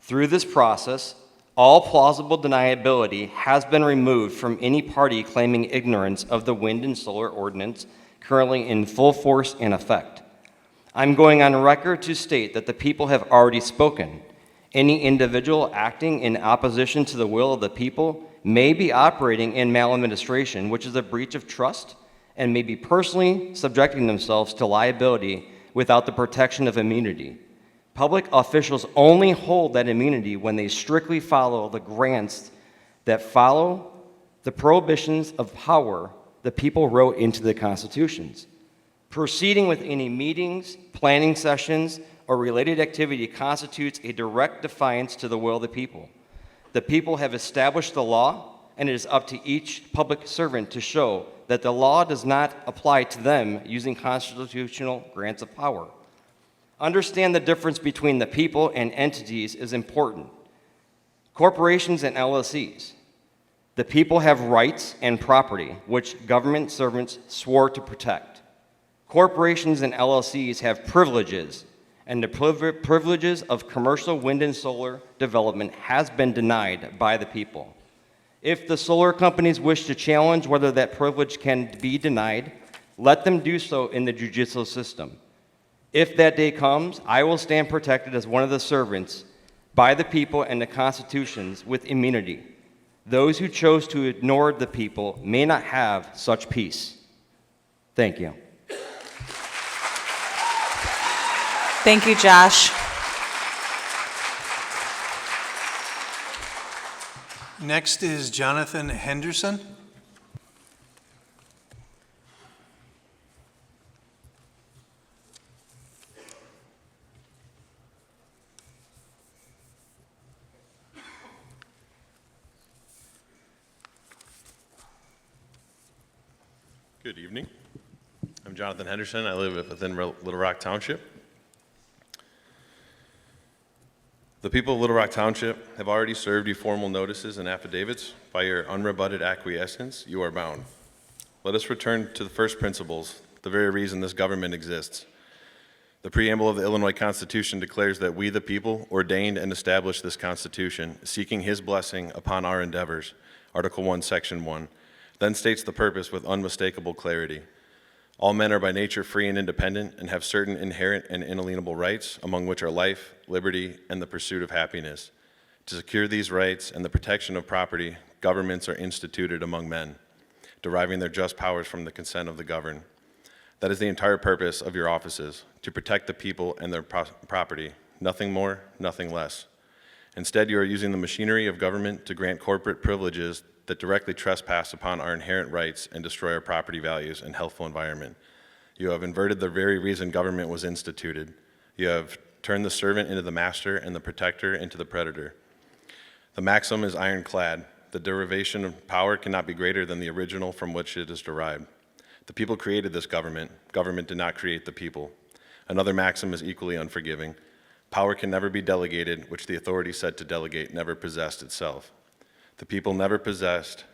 Through this process, all plausible deniability has been removed from any party claiming ignorance of the wind and solar ordinance currently in full force and effect. I'm going on record to state that the people have already spoken. Any individual acting in opposition to the will of the people may be operating in maladministration, which is a breach of trust, and may be personally subjecting themselves to liability without the protection of immunity. Public officials only hold that immunity when they strictly follow the grants that follow the prohibitions of power the people wrote into the constitutions. Proceeding with any meetings, planning sessions, or related activity constitutes a direct defiance to the will of the people. The people have established the law, and it is up to each public servant to show that the law does not apply to them using constitutional grants of power. Understand the difference between the people and entities is important. Corporations and LLCs. The people have rights and property, which government servants swore to protect. Corporations and LLCs have privileges, and the privileges of commercial wind and solar development has been denied by the people. If the solar companies wish to challenge whether that privilege can be denied, let them do so in the judicial system. If that day comes, I will stand protected as one of the servants by the people and the constitutions with immunity. Those who chose to ignore the people may not have such peace. Thank you. Thank you, Josh. Next is Jonathan Henderson. Good evening. I'm Jonathan Henderson. I live within Little Rock Township. The people of Little Rock Township have already served you formal notices and affidavits. By your unrebutted acquiescence, you are bound. Let us return to the first principles, the very reason this government exists. The preamble of the Illinois Constitution declares that we, the people, ordained and established this Constitution, seeking His blessing upon our endeavors. Article 1, Section 1. Then states the purpose with unmistakable clarity. All men are by nature free and independent and have certain inherent and inalienable rights, among which are life, liberty, and the pursuit of happiness. To secure these rights and the protection of property, governments are instituted among men, deriving their just powers from the consent of the governed. That is the entire purpose of your offices, to protect the people and their property, nothing more, nothing less. Instead, you are using the machinery of government to grant corporate privileges that directly trespass upon our inherent rights and destroy our property values and healthful environment. You have inverted the very reason government was instituted. You have turned the servant into the master and the protector into the predator. The maxim is ironclad. The derivation of power cannot be greater than the original from which it is derived. The people created this government. Government did not create the people. Another maxim is equally unforgiving. Power can never be delegated, which the authority said to delegate never possessed itself. The people never possessed,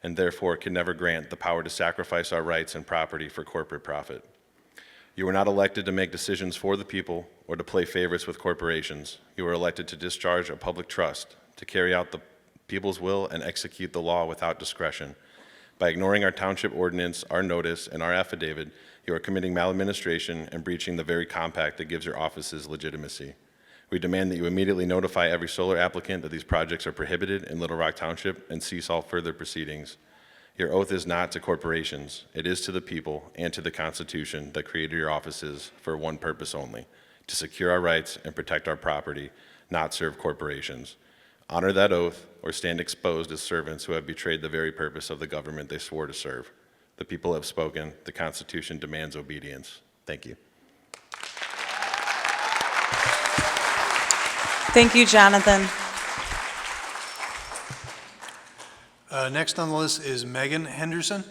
and therefore can never grant the power to sacrifice our rights and property for corporate profit. You were not elected to make decisions for the people or to play favorites with corporations. You were elected to discharge a public trust, to carry out the people's will and execute the law without discretion. By ignoring our township ordinance, our notice, and our affidavit, you are committing maladministration and breaching the very compact that gives your offices legitimacy. We demand that you immediately notify every solar applicant that these projects are prohibited in Little Rock Township and cease all further proceedings. Your oath is not to corporations. It is to the people and to the Constitution that created your offices for one purpose only, to secure our rights and protect our property, not serve corporations. Honor that oath or stand exposed as servants who have betrayed the very purpose of the government they swore to serve. The people have spoken. The Constitution demands obedience. Thank you. Thank you, Jonathan. Next on the list is Megan Henderson.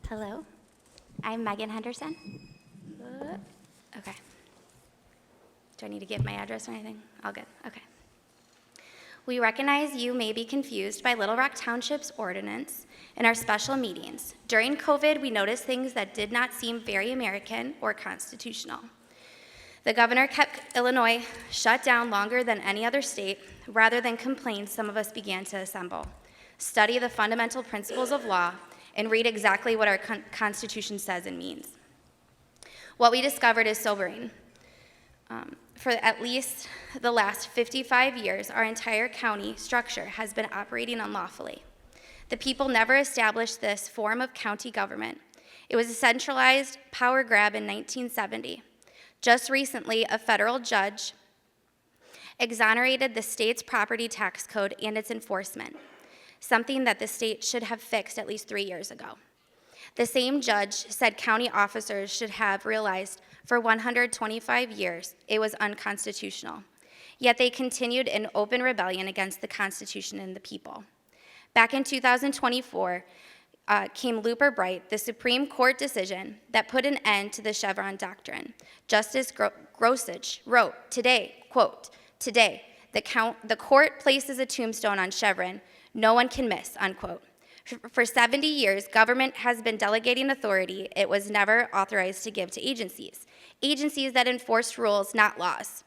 Hello, I'm Megan Henderson. Okay. Do I need to give my address or anything? All good, okay. We recognize you may be confused by Little Rock Township's ordinance in our special meetings. During COVID, we noticed things that did not seem very American or constitutional. The governor kept Illinois shut down longer than any other state. Rather than complain, some of us began to assemble, study the fundamental principles of law, and read exactly what our Constitution says and means. What we discovered is sobering. For at least the last 55 years, our entire county structure has been operating unlawfully. The people never established this form of county government. It was a centralized power grab in 1970. Just recently, a federal judge exonerated the state's property tax code and its enforcement, something that the state should have fixed at least 3 years ago. The same judge said county officers should have realized for 125 years it was unconstitutional, yet they continued in open rebellion against the Constitution and the people. Back in 2024, came looper bright the Supreme Court decision that put an end to the Chevron doctrine. Justice Gorsuch wrote, today, quote, today, the court places a tombstone on Chevron no one can miss, unquote. For 70 years, government has been delegating authority it was never authorized to give to agencies that enforce rules, not laws.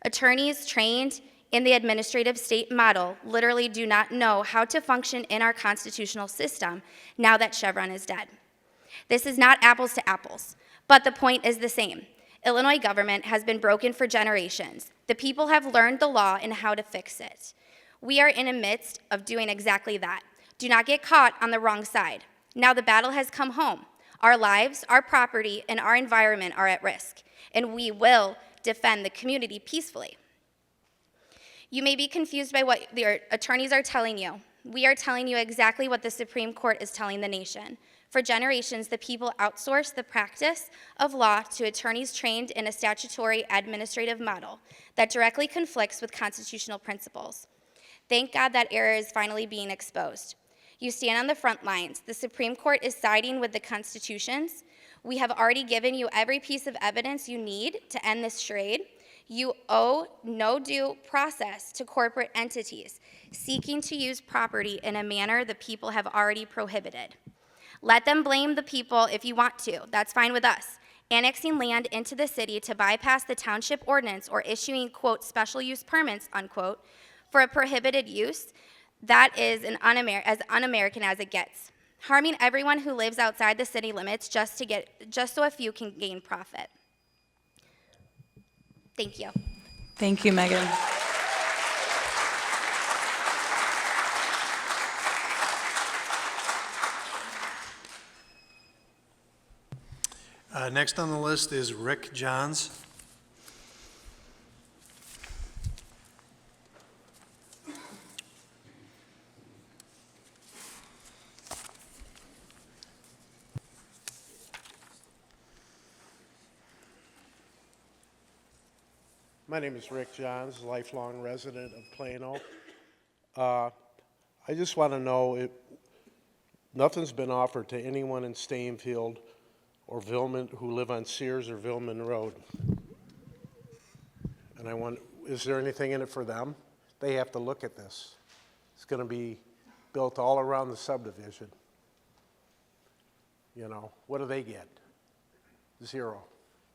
Attorneys trained in the administrative state model literally do not know how to function in our constitutional system now that Chevron is dead. This is not apples to apples, but the point is the same. Illinois government has been broken for generations. The people have learned the law and how to fix it. We are in the midst of doing exactly that. Do not get caught on the wrong side. Now the battle has come home. Our lives, our property, and our environment are at risk, and we will defend the community peacefully. You may be confused by what the attorneys are telling you. We are telling you exactly what the Supreme Court is telling the nation. For generations, the people outsourced the practice of law to attorneys trained in a statutory administrative model that directly conflicts with constitutional principles. Thank God that error is finally being exposed. You stand on the front lines. The Supreme Court is siding with the constitutions. We have already given you every piece of evidence you need to end this charade. You owe no due process to corporate entities seeking to use property in a manner the people have already prohibited. Let them blame the people if you want to. That's fine with us. Annexing land into the city to bypass the township ordinance or issuing, quote, special use permits, unquote, for a prohibited use, that is as un-American as it gets. Harming everyone who lives outside the city limits just so a few can gain profit. Thank you. Thank you, Megan. Next on the list is Rick Johns. My name is Rick Johns, lifelong resident of Plano. I just want to know, nothing's been offered to anyone in Stainfield or Vilman who live on Sears or Vilman Road. And I want, is there anything in it for them? They have to look at this. It's going to be built all around the subdivision. You know, what do they get? Zero.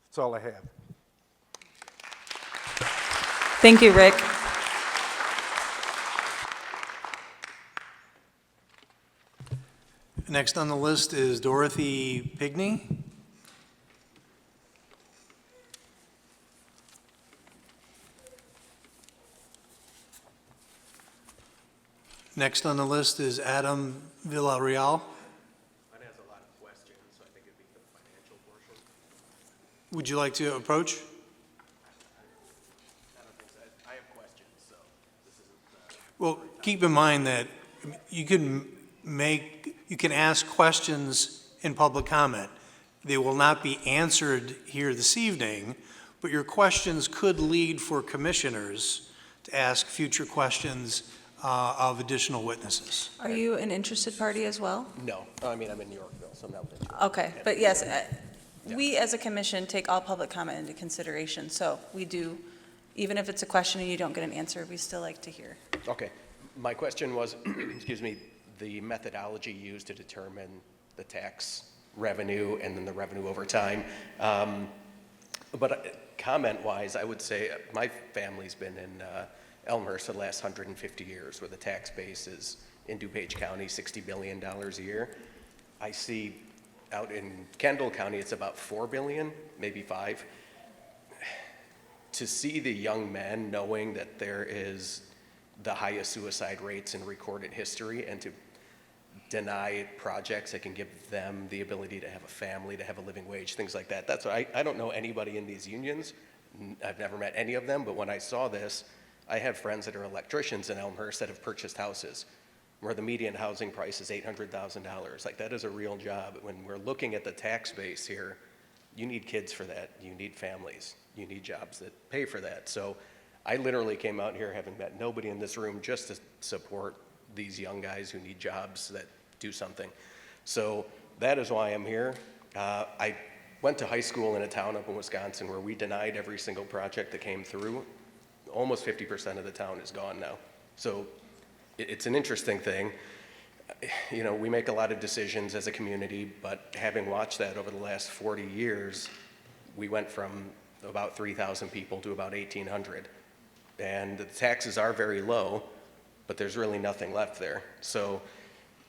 That's all I have. Thank you, Rick. Next on the list is Dorothy Pigney. Next on the list is Adam Villarreal. Mine has a lot of questions, so I think it'd be the financial portion. Would you like to approach? I don't think so. I have questions, so this isn't. Well, keep in mind that you can ask questions in public comment. They will not be answered here this evening, but your questions could lead for commissioners to ask future questions of additional witnesses. Are you an interested party as well? No, I mean, I'm in Yorkville, so I'm not. Okay, but yes, we as a commission take all public comment into consideration, so we do, even if it's a question and you don't get an answer, we still like to hear. Okay, my question was, excuse me, the methodology used to determine the tax revenue and then the revenue over time. But comment-wise, I would say my family's been in Elmhurst for the last 150 years, where the tax base is in DuPage County, $60 billion a year. I see out in Kendall County, it's about $4 billion, maybe 5. To see the young men knowing that there is the highest suicide rates in recorded history and to deny projects that can give them the ability to have a family, to have a living wage, things like that. That's what I don't know anybody in these unions. I've never met any of them, but when I saw this, I have friends that are electricians in Elmhurst that have purchased houses where the median housing price is $800,000. Like, that is a real job. When we're looking at the tax base here, you need kids for that. You need families. You need jobs that pay for that. So I literally came out here having met nobody in this room just to support these young guys who need jobs that do something. So that is why I'm here. I went to high school in a town up in Wisconsin where we denied every single project that came through. Almost 50% of the town is gone now. So it's an interesting thing. You know, we make a lot of decisions as a community, but having watched that over the last 40 years, we went from about 3,000 people to about 1,800. And the taxes are very low, but there's really nothing left there. So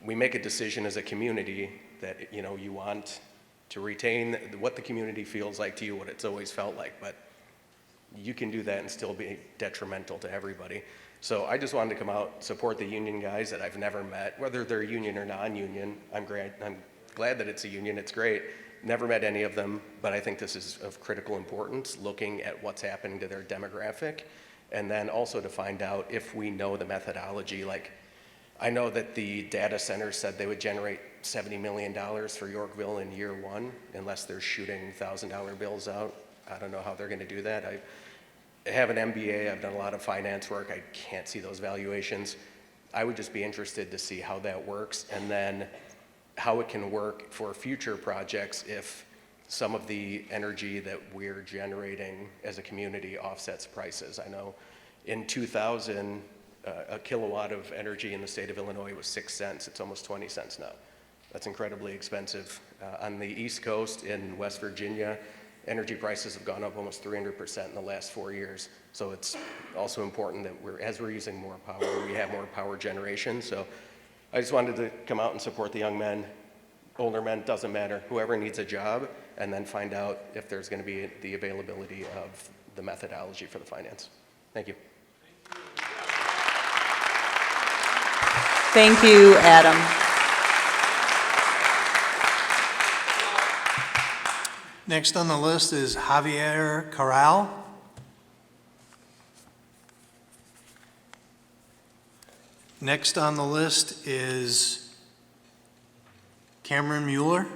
we make a decision as a community that, you know, you want to retain what the community feels like to you, what it's always felt like, but you can do that and still be detrimental to everybody. So I just wanted to come out, support the union guys that I've never met, whether they're union or non-union. I'm glad that it's a union, it's great. Never met any of them, but I think this is of critical importance, looking at what's happening to their demographic, and then also to find out if we know the methodology. Like, I know that the data center said they would generate $70 million for Yorkville in year one, unless they're shooting $1,000 bills out. I don't know how they're gonna do that. I have an MBA, I've done a lot of finance work, I can't see those valuations. I would just be interested to see how that works, and then how it can work for future projects if some of the energy that we're generating as a community offsets prices. I know in 2000, a kilowatt of energy in the state of Illinois was 6 cents. It's almost 20 cents now. That's incredibly expensive. On the East Coast in West Virginia, energy prices have gone up almost 300% in the last 4 years. So it's also important that as we're using more power, we have more power generation. So I just wanted to come out and support the young men, older men, doesn't matter, whoever needs a job, and then find out if there's going to be the availability of the methodology for the finance. Thank you. Thank you, Adam. Next on the list is Javier Corral. Next on the list is Cameron Mueller.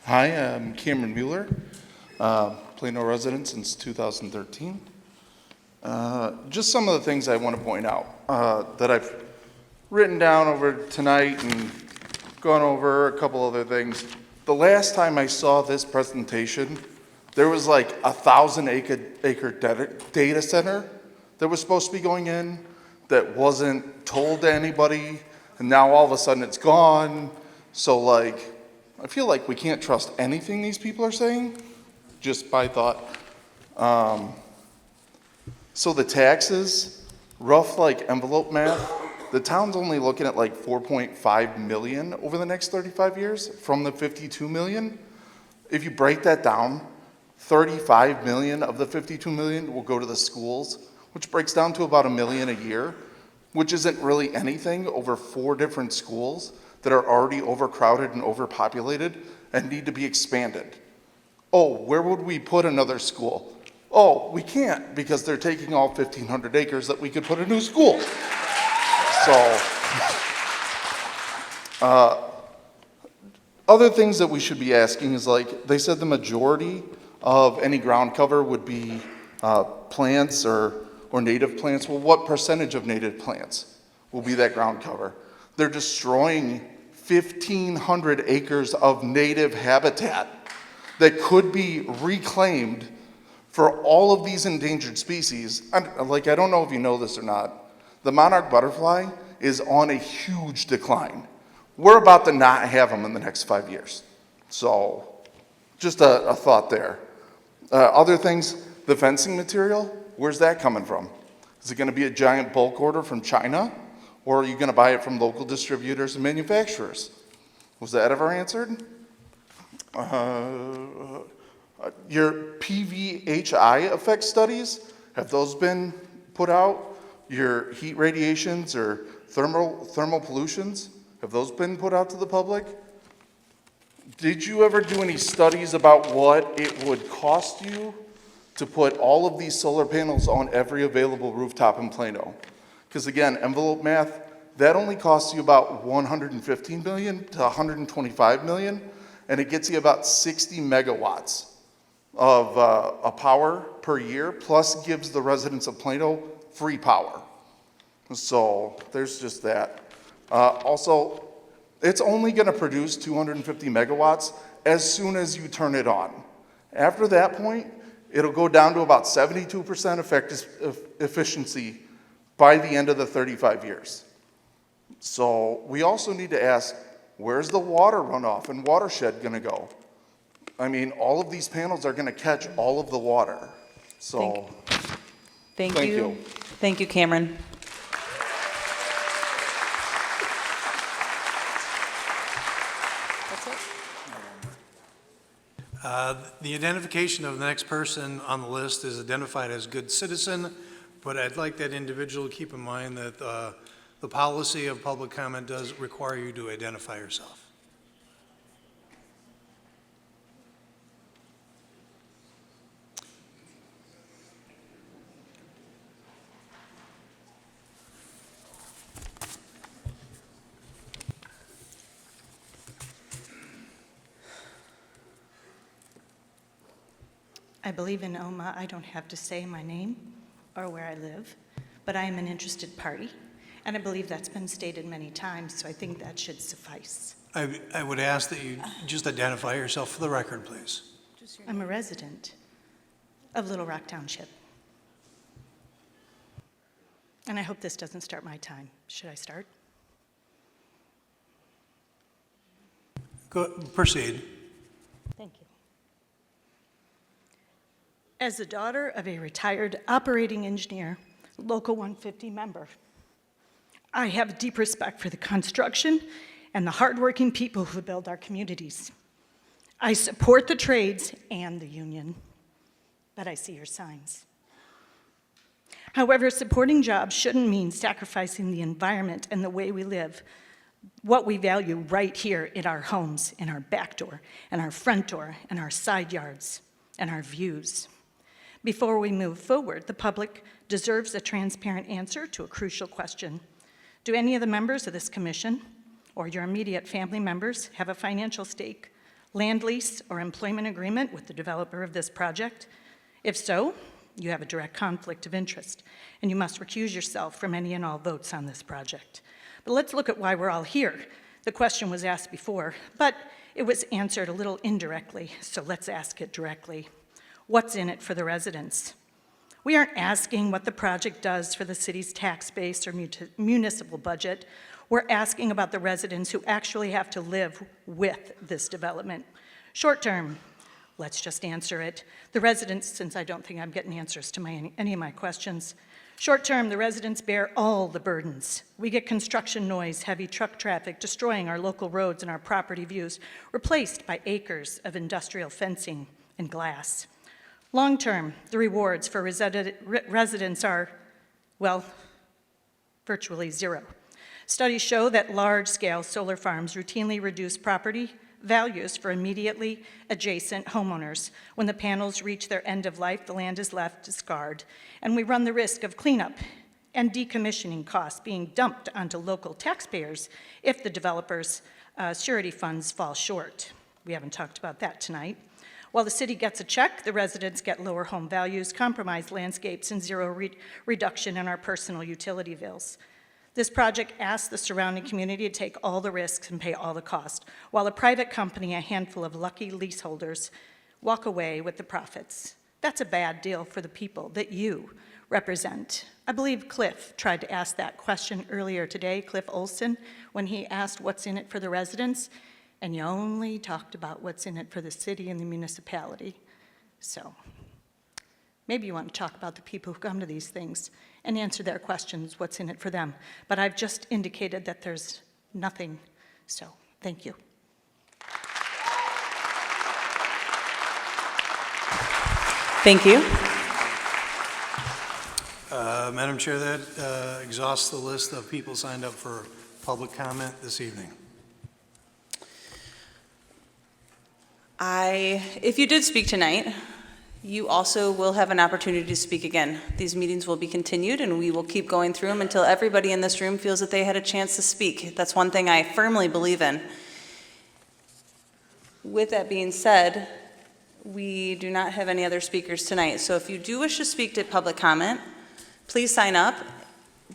Hi, I'm Cameron Mueller, Plano resident since 2013. Just some of the things I want to point out that I've written down over tonight and gone over a couple other things. The last time I saw this presentation, there was like a 1,000-acre data center that was supposed to be going in that wasn't told to anybody, and now all of a sudden it's gone. So like, I feel like we can't trust anything these people are saying, just by thought. So the taxes, rough like envelope math, the town's only looking at like 4.5 million over the next 35 years from the 52 million. If you break that down, 35 million of the 52 million will go to the schools, which breaks down to about $1 million a year, which isn't really anything over 4 different schools that are already overcrowded and overpopulated and need to be expanded. Oh, where would we put another school? Oh, we can't because they're taking all 1,500 acres that we could put a new school. So, other things that we should be asking is like, they said the majority of any ground cover would be plants or native plants. Well, what percentage of native plants will be that ground cover? They're destroying 1,500 acres of native habitat that could be reclaimed for all of these endangered species. I don't know if you know this or not. The monarch butterfly is on a huge decline. We're about to not have them in the next 5 years. So just a thought there. Other things, the fencing material, where's that coming from? Is it going to be a giant bulk order from China? Or are you going to buy it from local distributors and manufacturers? Was that ever answered? Your PVHI effect studies, have those been put out? Your heat radiations or thermal pollutions, Have those been put out to the public? Did you ever do any studies about what it would cost you to put all of these solar panels on every available rooftop in Plano? Because again, envelope math, that only costs you about 115 million to 125 million, and it gets you about 60 megawatts of a power per year, plus gives the residents of Plano free power. So there's just that. Also, it's only going to produce 250 megawatts as soon as you turn it on. After that point, it'll go down to about 72% efficiency by the end of the 35 years. So we also need to ask, where's the water runoff and watershed going to go? I mean, all of these panels are going to catch all of the water. So Thank you. Thank you, Cameron. The identification of the next person on the list is identified as good citizen, but I'd like that individual to keep in mind that the policy of public comment does require you to identify yourself. I believe in OMA. I don't have to say my name or where I live, but I am an interested party, and I believe that's been stated many times, so I think that should suffice. I would ask that you just identify yourself for the record, please. I'm a resident of Little Rock Township. And I hope this doesn't start my time. Should I start? Proceed. Thank you. As the daughter of a retired operating engineer, Local 150 member, I have deep respect for the construction and the hardworking people who build our communities. I support the trades and the union, but I see your signs. However, supporting jobs shouldn't mean sacrificing the environment and the way we live, what we value right here in our homes, in our back door, and our front door, and our side yards, and our views. Before we move forward, the public deserves a transparent answer to a crucial question. Do any of the members of this commission or your immediate family members have a financial stake, land lease, or employment agreement with the developer of this project? If so, you have a direct conflict of interest, and you must recuse yourself from any and all votes on this project. But let's look at why we're all here. The question was asked before, but it was answered a little indirectly, so let's ask it directly. What's in it for the residents? We aren't asking what the project does for the city's tax base or municipal budget. We're asking about the residents who actually have to live with this development. Short term, let's just answer it. The residents, since I don't think I'm getting answers to any of my questions. Short term, the residents bear all the burdens. We get construction noise, heavy truck traffic, destroying our local roads and our property views, replaced by acres of industrial fencing and glass. Long term, the rewards for residents are, well, virtually zero. Studies show that large-scale solar farms routinely reduce property values for immediately adjacent homeowners. When the panels reach their end of life, the land is left scarred, and we run the risk of cleanup and decommissioning costs being dumped onto local taxpayers if the developers' surety funds fall short. We haven't talked about that tonight. While the city gets a check, the residents get lower home values, compromised landscapes, and zero reduction in our personal utility bills. This project asks the surrounding community to take all the risks and pay all the cost, while a private company, a handful of lucky leaseholders, walk away with the profits. That's a bad deal for the people that you represent. I believe Cliff tried to ask that question earlier today, Cliff Olson, when he asked what's in it for the residents. And you only talked about what's in it for the city and the municipality. So maybe you want to talk about the people who come to these things and answer their questions, what's in it for them. But I've just indicated that there's nothing. So thank you. Thank you. Madam Chair, that exhausts the list of people signed up for public comment this evening? If you did speak tonight, you also will have an opportunity to speak again. These meetings will be continued, and we will keep going through them until everybody in this room feels that they had a chance to speak. That's one thing I firmly believe in. With that being said, we do not have any other speakers tonight, so if you do wish to speak to public comment, please sign up,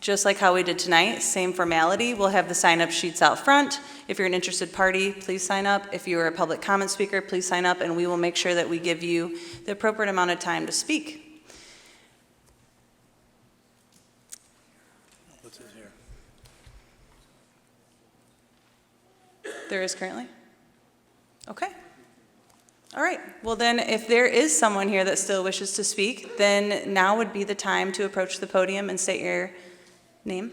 just like how we did tonight. Same formality. We'll have the sign-up sheets out front. If you're an interested party, please sign up. If you're a public comment speaker, please sign up, and we will make sure that we give you the appropriate amount of time to speak. What's his here? There is currently? Okay. All right. Well, then, if there is someone here that still wishes to speak, then now would be the time to approach the podium and state your name.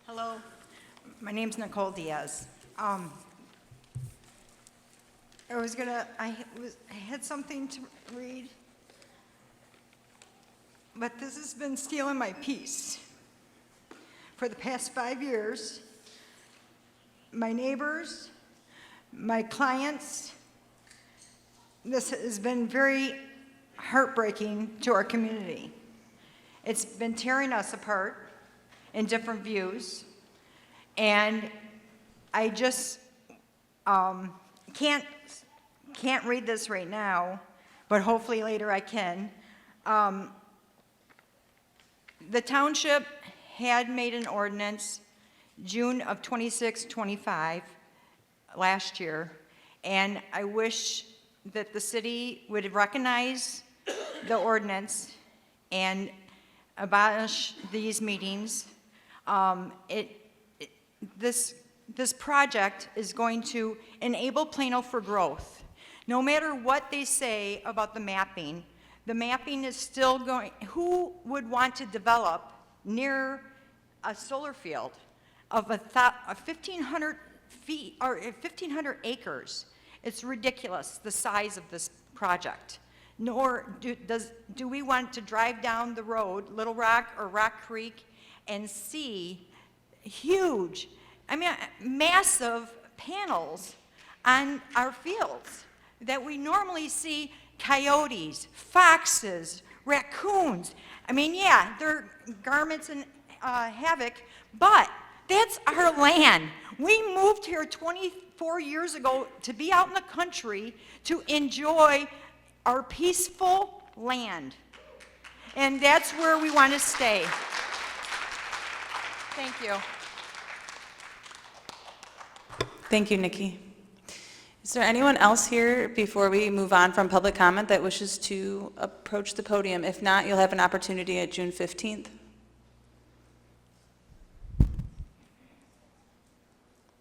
Hello, my name's Nicole Diaz. I had something to read, but this has been stealing my peace. For the past 5 years, my neighbors, my clients, this has been very heartbreaking to our community. It's been tearing us apart in different views, and I just can't read this right now, but hopefully later I can. The township had made an ordinance June of 26-25 last year, and I wish that the city would recognize the ordinance and abolish these meetings. This project is going to enable Plano for growth. No matter what they say about the mapping is still going. Who would want to develop near a solar field of 1,500 feet or 1,500 acres? It's ridiculous, the size of this project. Nor do we want to drive down the road, Little Rock or Rock Creek, and see huge, massive panels on our fields that we normally see coyotes, foxes, raccoons. Yeah, they're garments and havoc, but that's our land. We moved here 24 years ago to be out in the country to enjoy our peaceful land. And that's where we want to stay. Thank you. Thank you, Nikki. Is there anyone else here before we move on from public comment that wishes to approach the podium? If not, you'll have an opportunity at June 15th. Do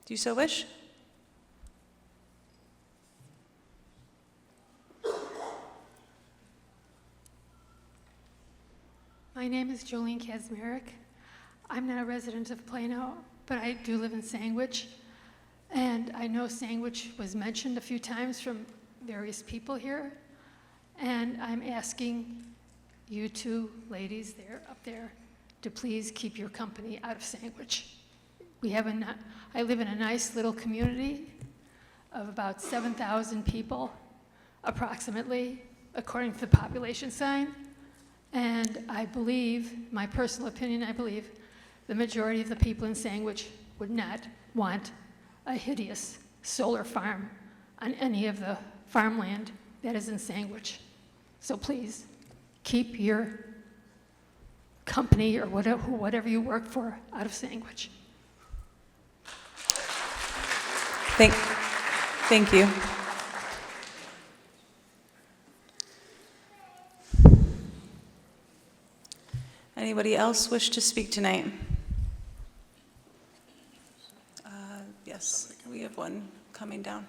you so wish? My name is Jolene Kazmarek. I'm not a resident of Plano, but I do live in Sandwich. And I know Sandwich was mentioned a few times from various people here. And I'm asking you two ladies up there to please keep your company out of Sandwich. I live in a nice little community of about 7,000 people, approximately, according to the population sign. And I believe, my personal opinion, I believe the majority of the people in Sandwich would not want a hideous solar farm on any of the farmland that is in Sandwich. So please, keep your company or whatever you work for out of Sandwich. Thank you. Anybody else wish to speak tonight? Yes, we have one coming down.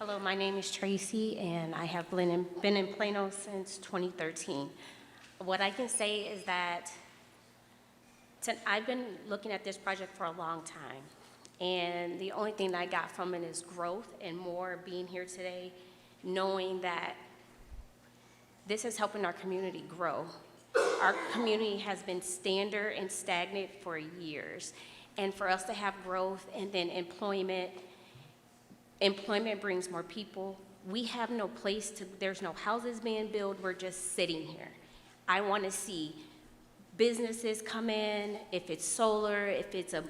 Hello, my name is Tracy, and I have been in Plano since 2013. what I can say is that I've been looking at this project for a long time, and the only thing that I got from it is growth and more being here today, knowing that this is helping our community grow. Our community has been standard and stagnant for years, and for us to have growth and then employment brings more people. We have no place to, there's no houses being built, we're just sitting here. I want to see businesses come in, if it's solar, if it's a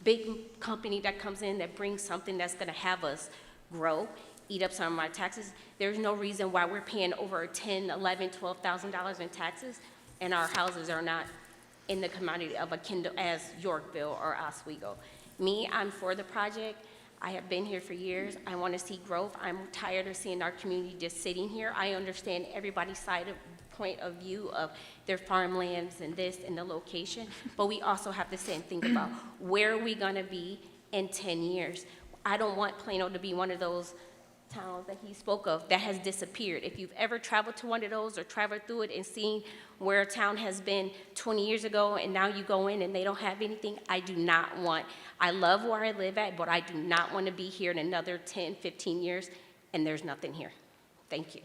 big company that comes in that brings something that's going to have us grow, eat up some of our taxes. There's no reason why we're paying over $10,000, $11,000, $12,000 in taxes, and our houses are not in the commodity of a Kindle as Yorkville or Oswego. Me, I'm for the project. I have been here for years. I want to see growth. I'm tired of seeing our community just sitting here. I understand everybody's point of view of their farmlands and this and the location, but we also have to sit and think about where are we going to be in 10 years. I don't want Plano to be one of those towns that he spoke of that has disappeared. If you've ever traveled to one of those or traveled through it and seen where a town has been 20 years ago and now you go in and they don't have anything, I do not want. I love where I live at, but I do not want to be here in another 10, 15 years and there's nothing here. Thank you.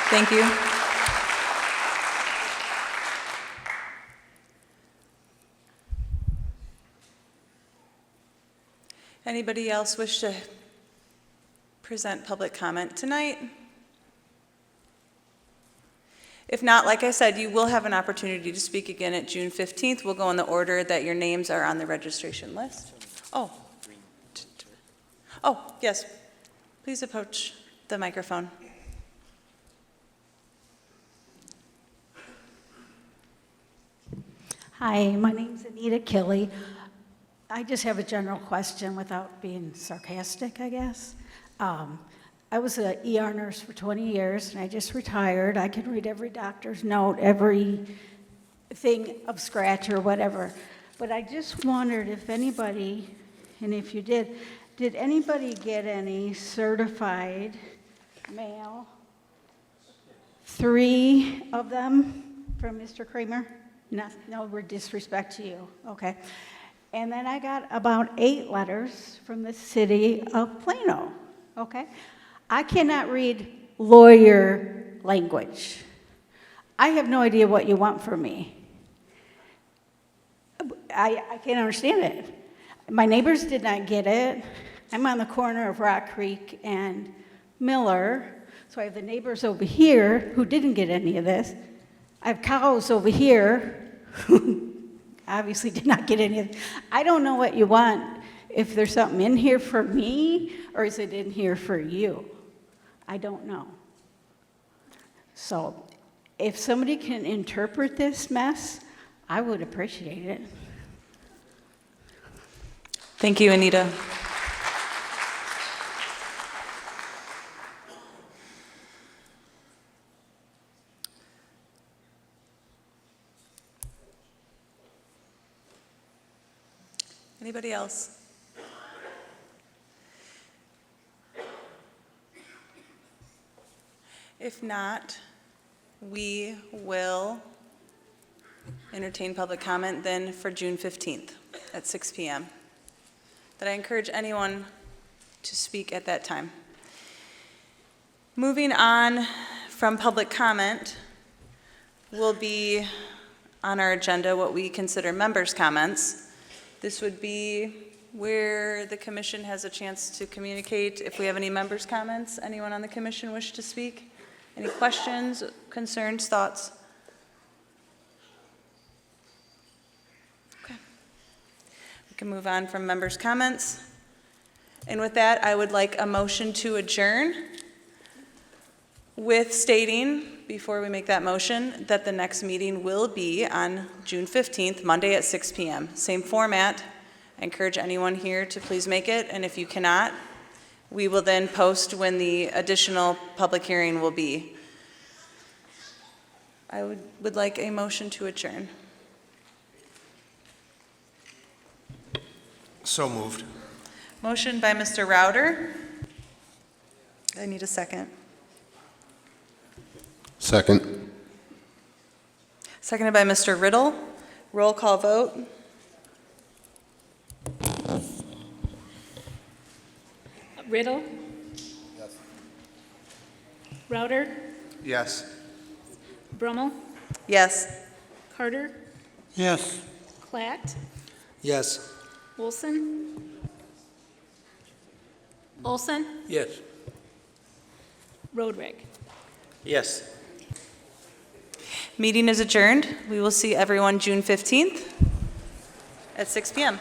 Thank you. Anybody else wish to present public comment tonight? If not, like I said, you will have an opportunity to speak again at June 15th. We'll go in the order that your names are on the registration list. Oh, yes. Please approach the microphone. Hi, my name's Anita Kelly. I just have a general question without being sarcastic, I guess. I was an ER nurse for 20 years, and I just retired. I can read every doctor's note, every thing of scratch or whatever. But I just wondered if anybody, and if you did anybody get any certified mail? 3 of them from Mr. Kramer? No disrespect to you, okay. And then I got about 8 letters from the city of Plano, okay? I cannot read lawyer language. I have no idea what you want from me. I can't understand it. My neighbors did not get it. I'm on the corner of Rock Creek and Miller, so I have the neighbors over here who didn't get any of this. I have cows over here who obviously did not get any of it. I don't know what you want, if there's something in here for me, or is it in here for you? I don't know. So if somebody can interpret this mess, I would appreciate it. Thank you, Anita. Anybody else? If not, we will entertain public comment then for June 15th at 6 p.m. But I encourage anyone to speak at that time. Moving on from public comment will be on our agenda what we consider members' comments. This would be where the commission has a chance to communicate. If we have any members' comments, anyone on the commission wish to speak? Any questions, concerns, thoughts? Okay. We can move on from members' comments. And with that, I would like a motion to adjourn with stating, before we make that motion, that the next meeting will be on June 15th, Monday at 6 p.m. Same format. I encourage anyone here to please make it, and if you cannot, we will then post when the additional public hearing will be. I would like a motion to adjourn. So moved. Motion by Mr. Rauter. I need a second. Second. Seconded by Mr. Riddle. Roll call vote. Riddle? Router? Yes. Brummel? Yes. Carter? Yes. Klatt? Yes. Olson? Olson? Yes. Rodrick? Yes. Meeting is adjourned. We will see everyone June 15th at 6 PM.